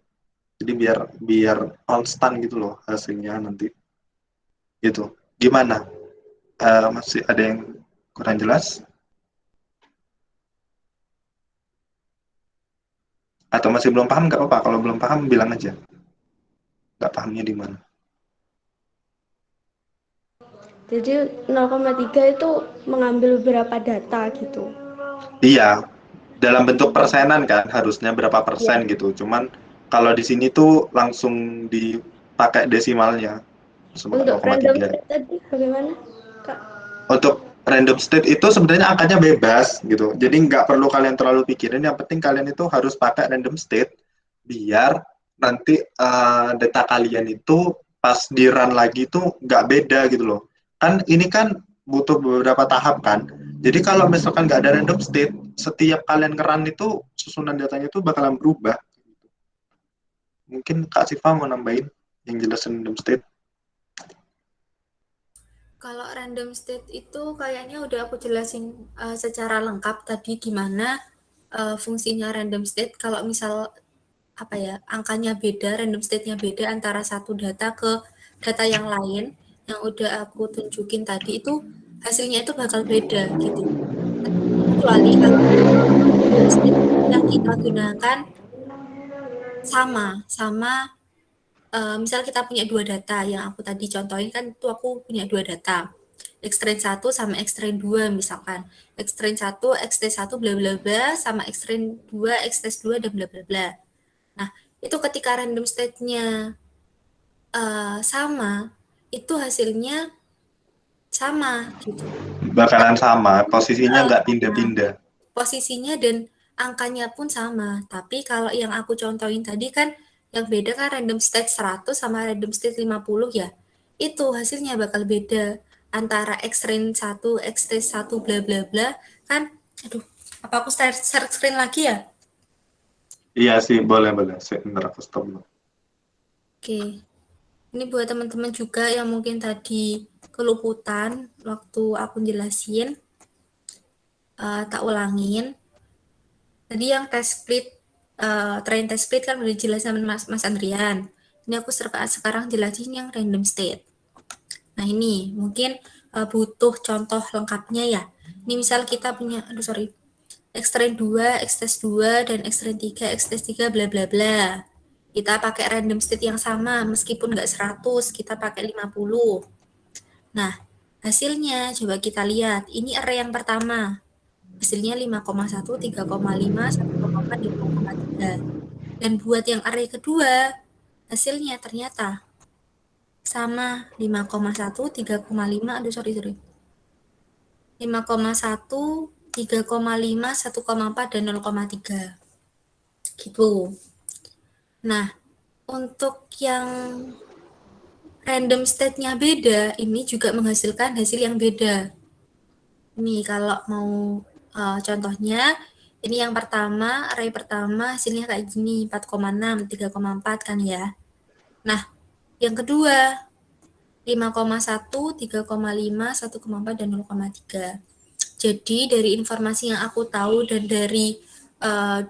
S1: Jadi biar konstan gitu loh hasilnya nanti. Gitu. Gimana? Masih ada yang kurang jelas? Atau masih belum paham nggak apa-apa. Kalau belum paham bilang aja. Nggak pahamnya di mana.
S6: Jadi 0,3 itu mengambil beberapa data gitu.
S1: Iya, dalam bentuk persenan kan harusnya berapa persen gitu. Cuman kalau di sini tuh langsung dipakai desimalnya.
S6: Untuk random
S1: 0,3.
S6: state tadi bagaimana, Kak?
S1: Untuk random state itu sebenarnya angkanya bebas gitu. Jadi nggak perlu kalian terlalu pikirin. Yang penting kalian itu harus pakai random state biar nanti data kalian itu pas di run lagi itu nggak beda gitu loh. Kan ini kan butuh beberapa tahap kan. Jadi kalau misalkan nggak ada random state, setiap kalian nge-run itu susunan datanya itu bakalan berubah. Mungkin Kak Siva mau nambahin yang jelas random state.
S3: Kalau random state itu kayaknya udah aku jelasin secara lengkap tadi gimana fungsinya random state. Kalau misal apa ya, angkanya beda, random state-nya beda antara satu data ke data yang lain yang udah aku tunjukin tadi, itu hasilnya itu bakal beda gitu. Kecuali kalau random state yang kita gunakan sama misal kita punya dua data yang aku tadi contohin, kan itu aku punya dua data, Xtrain 1 sama Xtrain 2 misalkan. Xtrain 1, Xt1 bla bla bla sama Xtrain 2, Xtest 2 dan bla bla bla. Nah, itu ketika random state-nya sama, itu hasilnya sama gitu.
S1: Bakalan sama, posisinya nggak pindah-pindah.
S3: Posisinya dan angkanya pun sama. Tapi kalau yang aku contohin tadi kan yang beda kan random state 100 sama random state 50 ya. Itu hasilnya bakal beda antara Xtrain 1, Xtest 1 bla bla bla kan. Aduh, apa aku share screen lagi ya?
S1: Iya sih, boleh. Sebentar aku stop dulu.
S3: Oke. Ini buat teman-teman juga yang mungkin tadi keluputan waktu aku jelasin. Tak ulangin. Tadi yang test split, train test split kan udah jelasin sama Mas Andrian. Ini aku sekarang jelasin yang random state. Nah ini mungkin butuh contoh lengkapnya ya. Ini misal kita punya, Xtrain 2, Xtest 2, dan Xtrain 3, Xtest 3, bla bla bla. Kita pakai random state yang sama, meskipun nggak 100, kita pakai 50. Nah, hasilnya coba kita lihat. Ini array yang pertama. Hasilnya 5,1, 3,5, 1,4, dan 0,3. Dan buat yang array kedua, hasilnya ternyata sama 5,1, 3,5, 5,1, 3,5, 1,4, dan 0,3. Gitu. Nah, untuk yang random state-nya beda, ini juga menghasilkan hasil yang beda. Ini kalau mau contohnya, ini yang pertama, array pertama hasilnya kayak gini, 4,6, 3,4 kan ya. Nah, yang kedua, 5,1, 3,5, 1,4, dan 0,3. Jadi dari informasi yang aku tahu dan dari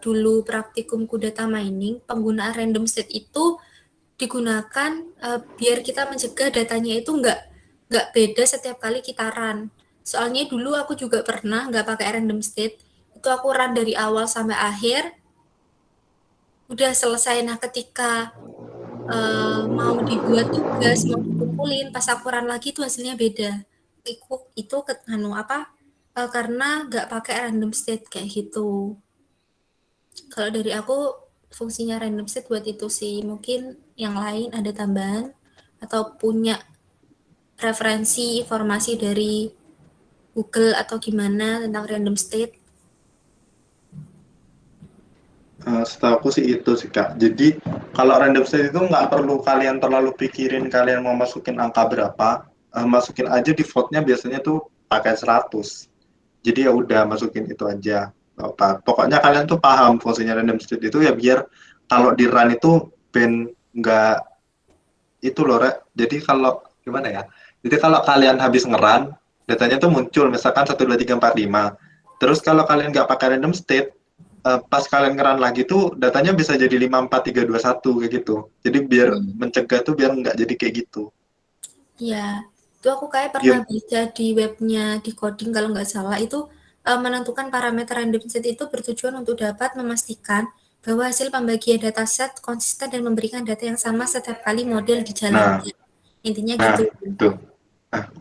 S3: dulu praktikumku data mining, penggunaan random state itu digunakan biar kita mencegah datanya itu nggak beda setiap kali kita run. Soalnya dulu aku juga pernah nggak pakai random state, itu aku run dari awal sampai akhir, udah selesai. Nah ketika mau dibuat tugas, mau dikumpulin, pas aku run lagi itu hasilnya beda. Itu karena nggak pakai random state kayak gitu. Kalau dari aku fungsinya random state buat itu sih. Mungkin yang lain ada tambahan atau punya referensi informasi dari Google atau gimana tentang random state?
S1: Setahu aku sih itu sih Kak. Jadi kalau random state itu nggak perlu kalian terlalu pikirin kalian mau masukin angka berapa, masukin aja defaultnya biasanya tuh pakai 100. Jadi ya udah masukin itu aja. Pokoknya kalian tuh paham fungsinya random state itu ya biar kalau di run itu ben nggak itu loh, Rek. Jadi kalau gimana ya? Jadi kalau kalian habis ngeran, datanya tuh muncul misalkan 1 2 3 4 5. Terus kalau kalian nggak pakai random state, pas kalian ngeran lagi tuh datanya bisa jadi 5 4 3 2 1 kayak gitu. Jadi biar mencegah tuh biar nggak jadi kayak gitu.
S3: Iya, itu aku kayak pernah
S1: Gim-
S3: baca di webnya Decoding kalau nggak salah itu menentukan parameter random set itu bertujuan untuk dapat memastikan bahwa hasil pembagian dataset konsisten dan memberikan data yang sama setiap kali model
S1: Nah,
S3: dijalankan. Intinya
S1: nah
S3: gitu.
S1: itu.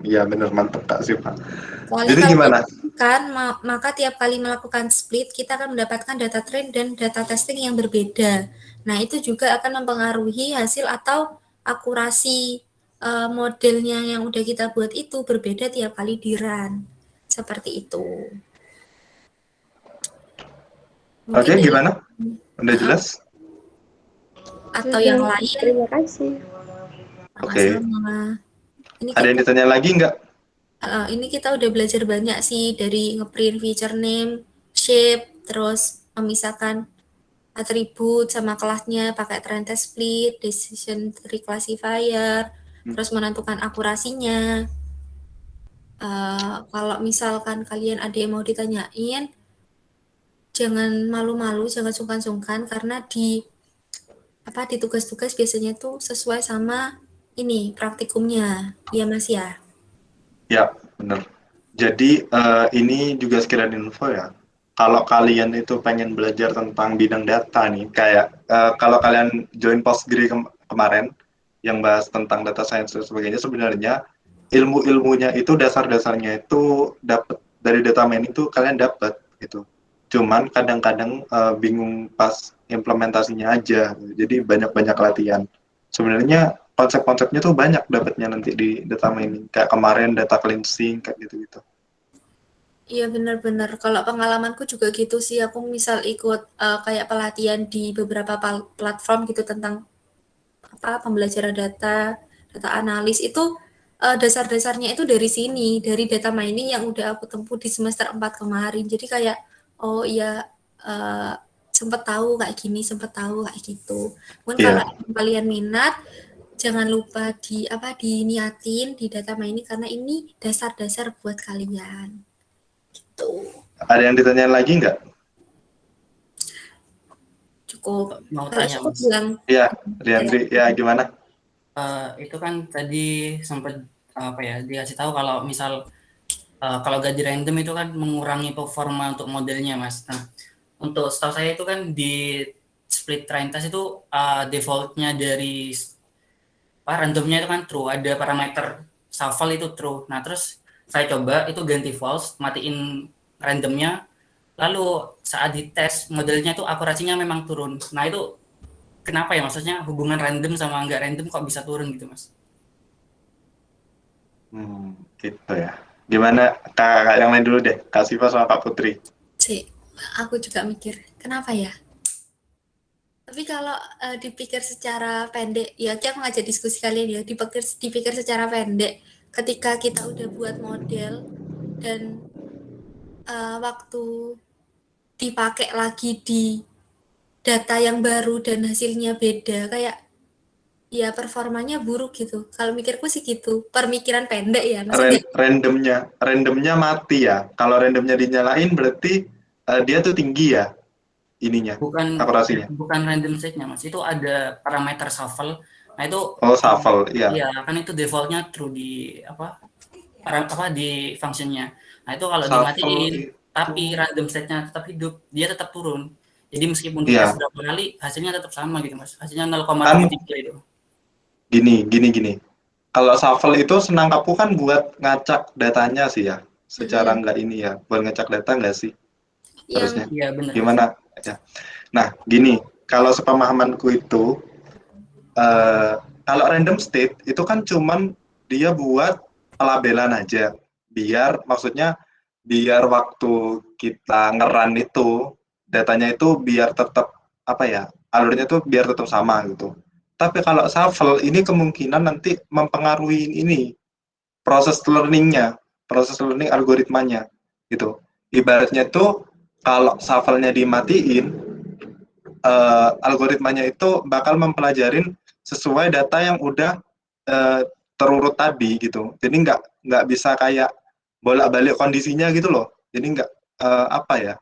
S1: Iya bener mantep Kak Siva.
S3: Soalnya
S1: Jadi
S3: kalau
S1: gimana?
S3: kan maka tiap kali melakukan split kita akan mendapatkan data train dan data testing yang berbeda. Nah, itu juga akan mempengaruhi hasil atau akurasi modelnya yang udah kita buat itu berbeda tiap kali di run. Seperti itu. Mungkin
S1: Oke,
S3: dari
S1: gimana? Udah jelas?
S3: atau
S6: Sudah,
S3: yang lain
S6: terima kasih.
S1: Oke.
S3: sama-sama. Ini
S1: Ada yang
S3: kita
S1: ditanya lagi nggak?
S3: ini kita udah belajar banyak sih dari ngeprint feature name, shape, terus memisahkan atribut sama kelasnya pakai trend test split, decision tree classifier, terus menentukan akurasinya. Kalau misalkan kalian ada yang mau ditanyain, jangan malu-malu, jangan sungkan-sungkan karena di tugas-tugas biasanya tuh sesuai sama ini praktikumnya, ya Mas ya.
S1: Ya, bener. Jadi ini juga sekiranya info ya. Kalau kalian itu pengen belajar tentang bidang data nih, kayak kalau kalian join Postgre kemarin yang bahas tentang data science dan sebagainya, sebenarnya ilmu-ilmunya itu dasar-dasarnya itu dapat dari data mining itu kalian dapat gitu. Cuman kadang-kadang bingung pas implementasinya aja. Jadi banyak-banyak latihan. Sebenarnya konsep-konsepnya tuh banyak dapatnya nanti di data mining. Kayak kemarin data cleansing kayak gitu-gitu.
S3: Iya benar-benar. Kalau pengalamanku juga gitu sih. Aku misal ikut kayak pelatihan di beberapa platform gitu tentang pembelajaran data, data analis itu dasar-dasarnya itu dari sini, dari data mining yang udah aku tempuh di semester 4 kemarin. Jadi kayak oh iya sempet tahu kayak gini, sempet tahu kayak gitu. Mungkin kalau
S1: Iya.
S3: kalian minat jangan lupa diniatin di data mining karena ini dasar-dasar buat kalian. Gitu.
S1: Ada yang ditanyain lagi nggak?
S3: Cukup.
S4: Mau
S3: Kalau
S4: tanya
S3: cukup
S4: Mas.
S3: bilang
S1: Iya, Riandri. Ya, gimana?
S4: Itu kan tadi sempat apa ya dikasih tahu kalau misal kalau gaji random itu kan mengurangi performa untuk modelnya Mas. Nah, untuk setahu saya itu kan di split train test itu defaultnya dari randomnya itu kan true, ada parameter shuffle itu true. Nah, terus saya coba itu ganti false, matiin randomnya, lalu saat dites modelnya itu akurasinya memang turun. Nah, itu kenapa ya, maksudnya hubungan random sama nggak random kok bisa turun gitu Mas?
S1: Gitu ya. Gimana Kak yang lain dulu deh, Kak Siva sama Kak Putri.
S3: sih, aku juga mikir, kenapa ya? Tapi kalau dipikir secara pendek, ya aku ngajak diskusi kalian ya, dipikir secara pendek, ketika kita udah buat model dan waktu dipakai lagi di data yang baru dan hasilnya beda, kayak ya performanya buruk gitu. Kalau mikirku sih gitu, pemikiran pendek ya, maksudnya
S1: Randomnya mati ya. Kalau randomnya dinyalain berarti dia tuh tinggi ya ininya,
S4: Bukan
S1: akurasinya.
S4: bukan random set-nya Mas, itu ada parameter shuffle. Nah, itu
S1: Oh, shuffle, iya.
S4: iya kan itu defaultnya true di di functionnya. Nah, itu kalau
S1: Shuffle
S4: dimatiin tapi
S1: itu,
S4: random set-nya tetap hidup, dia tetap turun. Jadi meskipun dites
S1: iya.
S4: berapa kali hasilnya tetap sama gitu Mas. Hasilnya
S1: Kan
S4: 0,73 itu.
S1: gini. Kalau shuffle itu senangkapku kan buat ngacak datanya sih ya. Secara nggak ini ya, buat ngacak data nggak sih
S3: yang
S1: harusnya.
S4: Iya benar.
S1: Gimana? Ya. Nah, gini, kalau sepemahamanku itu kalau random state itu kan cuman dia buat pelabelan aja. Maksudnya biar waktu kita ngeran itu datanya itu biar tetap apa ya, alurnya itu biar tetap sama gitu. Tapi kalau shuffle ini kemungkinan nanti mempengaruhi ini proses learningnya, proses learning algoritmanya gitu. Ibaratnya itu kalau shuffle-nya dimatiin, algoritmanya itu bakal mempelajarin sesuai data yang udah terurut tadi gitu. Jadi nggak bisa kayak bolak-balik kondisinya gitu loh. Jadi nggak apa ya,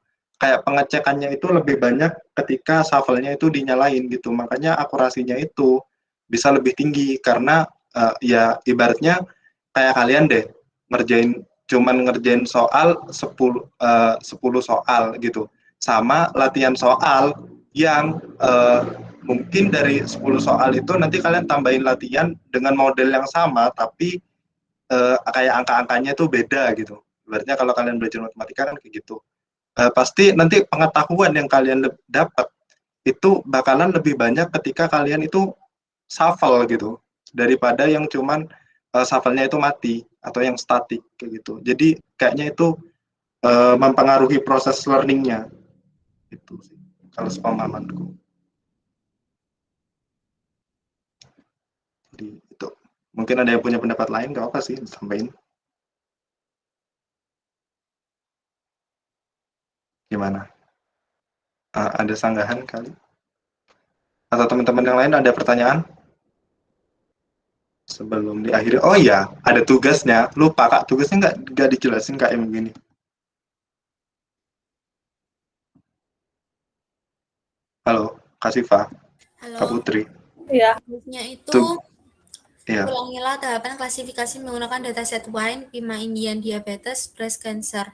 S1: kayak pengecekannya itu lebih banyak ketika shuffle-nya itu dinyalain gitu. Makanya akurasinya itu bisa lebih tinggi karena ya ibaratnya kayak kalian deh ngerjain soal 10 soal gitu. Sama latihan soal yang mungkin dari 10 soal itu nanti kalian tambahin latihan dengan model yang sama tapi kayak angka-angkanya itu beda gitu. Berarti kalau kalian belajar matematika kan kayak gitu. Pasti nanti pengetahuan yang kalian dapat itu bakalan lebih banyak ketika kalian itu shuffle gitu daripada yang cuman shuffle-nya itu mati atau yang statik kayak gitu. Jadi kayaknya itu mempengaruhi proses learning-nya itu sih kalau sepemahamanku. Jadi itu mungkin ada yang punya pendapat lain, nggak apa sih sampaikan. Gimana? Ada sanggahan kali? Atau teman-teman yang lain ada pertanyaan? Sebelum diakhiri, oh iya, ada tugasnya. Lupa Kak, tugasnya nggak dijelasin Kak yang begini. Halo, Kak Siva, Kak
S3: Halo,
S1: Putri.
S2: Iya.
S3: tugasnya itu
S1: Tuh, iya.
S3: ulangilah tahapan klasifikasi menggunakan dataset wine, PIMA Indian diabetes, breast cancer.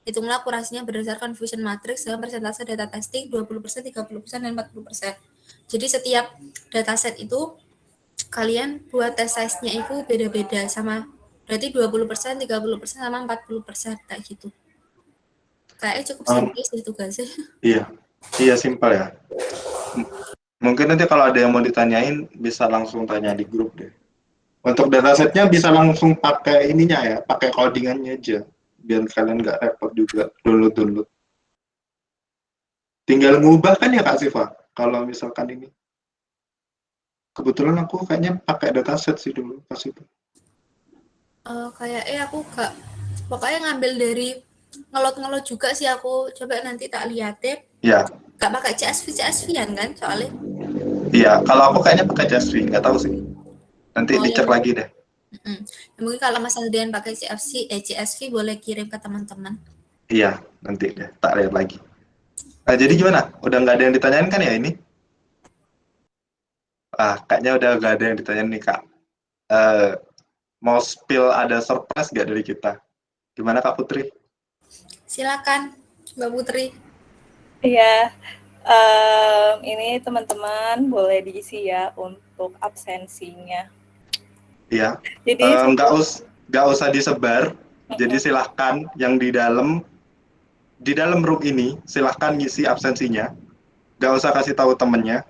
S3: Hitunglah akurasinya berdasarkan Fusion Matrix dengan persentase data testing 20%, 30%, dan 40%. Jadi setiap dataset itu kalian buat test size-nya itu beda-beda sama berarti 20%, 30% sama 40% kayak gitu. Kayaknya cukup simpel sih tugasnya.
S1: Iya, iya simpel ya. Mungkin nanti kalau ada yang mau ditanyain bisa langsung tanya di grup deh. Untuk datasetnya bisa langsung pakai ininya ya, pakai codingannya aja, biar kalian nggak repot juga download. Tinggal ngubah kan ya Kak Siva, kalau misalkan ini. Kebetulan aku kayaknya pakai dataset sih dulu pas itu.
S3: Kayaknya aku gak, pokoknya ngambil dari ngelot juga sih aku. Coba nanti tak lihat deh.
S1: Iya,
S3: Gak pakai CSV-an kan soalnya.
S1: iya. Kalau aku kayaknya pakai Jasri, nggak tahu sih. Nanti dicek
S3: ya.
S1: lagi deh.
S3: Mungkin kalau Mas Adrian pakai CSV boleh kirim ke teman-teman.
S1: Iya, nanti deh, tak lihat lagi. Nah, jadi gimana? Udah nggak ada yang ditanyain kan ya ini? Kayaknya udah nggak ada yang ditanyain nih Kak. Mau spill ada surprise nggak dari kita? Gimana Kak Putri?
S3: Silakan, Mbak Putri.
S2: Iya, ini teman-teman boleh diisi ya untuk absensinya.
S1: Iya.
S2: Jadi
S1: Nggak usah disebar. Jadi silahkan yang di dalam room ini silahkan ngisi absensinya. Nggak usah kasih tahu temennya.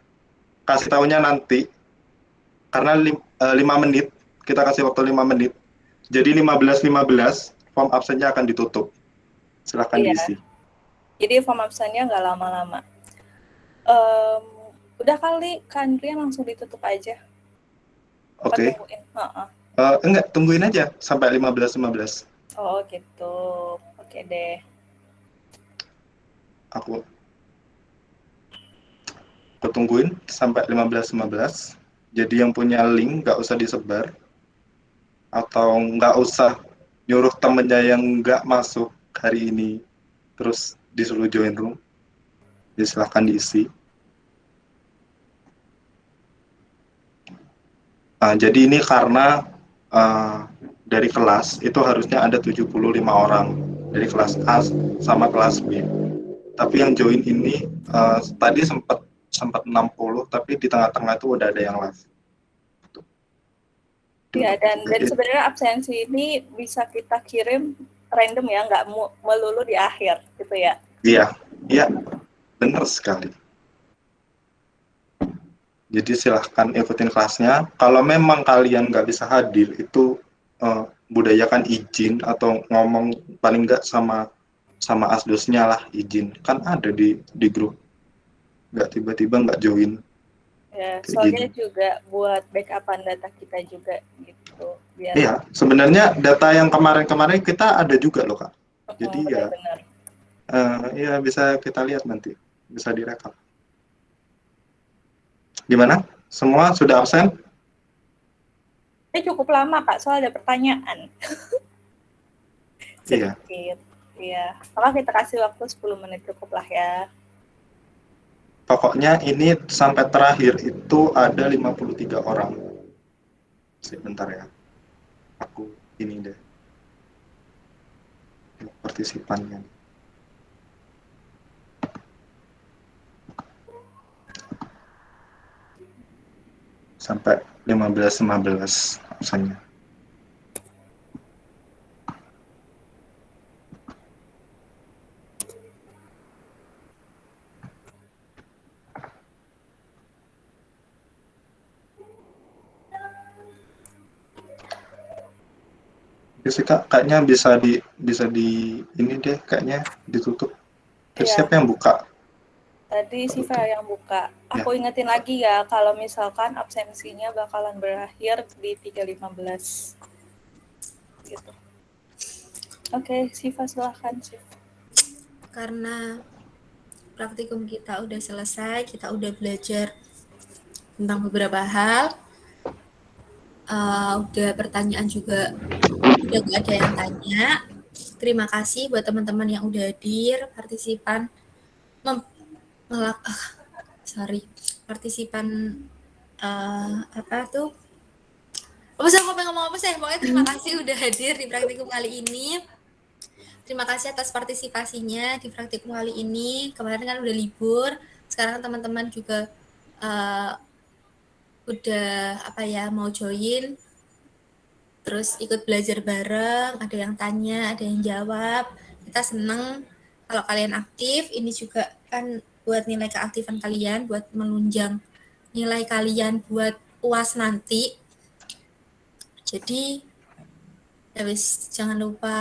S1: Kasih tahunya nanti. Karena 5 menit. Kita kasih waktu 5 menit. Jadi 15.15 form absennya akan ditutup. Silahkan diisi.
S2: Jadi form absennya nggak lama-lama. Udah kali kan Rian langsung ditutup aja.
S1: Oke.
S2: Tungguin.
S1: Enggak, tungguin aja sampai 15.15.
S2: Oh gitu. Oke deh.
S1: Aku tungguin sampai 15.15. Jadi yang punya link nggak usah disebar. Atau nggak usah nyuruh temennya yang nggak masuk hari ini terus disuruh join room. Jadi silahkan diisi. Jadi ini karena dari kelas itu harusnya ada 75 orang dari kelas A sama kelas B. Tapi yang join ini tadi sempat 60, tapi di tengah-tengah itu udah ada yang live.
S2: Ya, dan sebenarnya absensi ini bisa kita kirim random ya, nggak melulu di akhir gitu ya.
S1: Iya, benar sekali. Jadi silahkan ikutin kelasnya. Kalau memang kalian nggak bisa hadir, itu budayakan izin atau ngomong paling nggak sama asdosnya lah, izin. Kan ada di grup. Nggak tiba-tiba nggak join.
S2: Ya, soalnya juga buat backupan data kita juga gitu. Biar
S1: iya, sebenarnya data yang kemarin-kemarin kita ada juga loh Kak. Jadi
S2: benar-benar.
S1: Ya bisa kita lihat nanti, bisa direkap. Gimana? Semua sudah absen?
S2: Cukup lama Kak, soal ada pertanyaan.
S1: Iya.
S2: Sedikit. Iya. Maka kita kasih waktu 10 menit cukup lah ya.
S1: Pokoknya ini sampai terakhir itu ada 53 orang. Sebentar ya. Aku ini deh. Partisipannya. Sampai 15 misalnya. Oke sih Kak, kayaknya bisa di ini deh, kayaknya ditutup. Terus
S2: Iya.
S1: siapa yang buka?
S2: Tadi Siva yang buka.
S1: Ya.
S2: Aku ingetin lagi ya, kalau misalkan absensinya bakalan berakhir di 3.15. Gitu. Oke, Siva silahkan.
S3: Karena praktikum kita udah selesai, kita udah belajar tentang beberapa hal, udah pertanyaan juga udah gak ada yang tanya. Terima kasih buat teman-teman yang udah hadir, partisipan partisipan aku pengen ngomong apa sih? Pokoknya terima kasih udah hadir di praktikum kali ini. Terima kasih atas partisipasinya di praktikum kali ini. Kemarin kan udah libur, sekarang teman-teman juga udah mau join, terus ikut belajar bareng, ada yang tanya, ada yang jawab. Kita seneng kalau kalian aktif. Ini juga kan buat nilai keaktifan kalian, buat menunjang nilai kalian buat UAS nanti. Jadi jangan lupa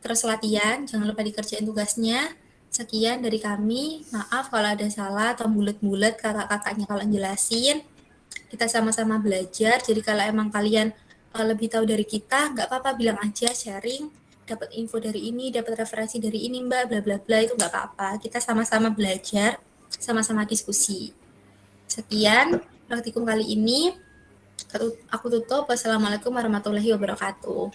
S3: terus latihan, jangan lupa dikerjain tugasnya. Sekian dari kami, maaf kalau ada salah atau bulet-bulet kakak-kakaknya kalau jelasin. Kita sama-sama belajar, jadi kalau emang kalian lebih tahu dari kita, nggak apa-apa, bilang aja, sharing, dapat info dari ini, dapat referensi dari ini mbak, bla bla bla, itu nggak apa-apa. Kita sama-sama belajar, sama-sama diskusi. Sekian praktikum kali ini, aku tutup. Wassalamualaikum warahmatullahi wabarakatuh.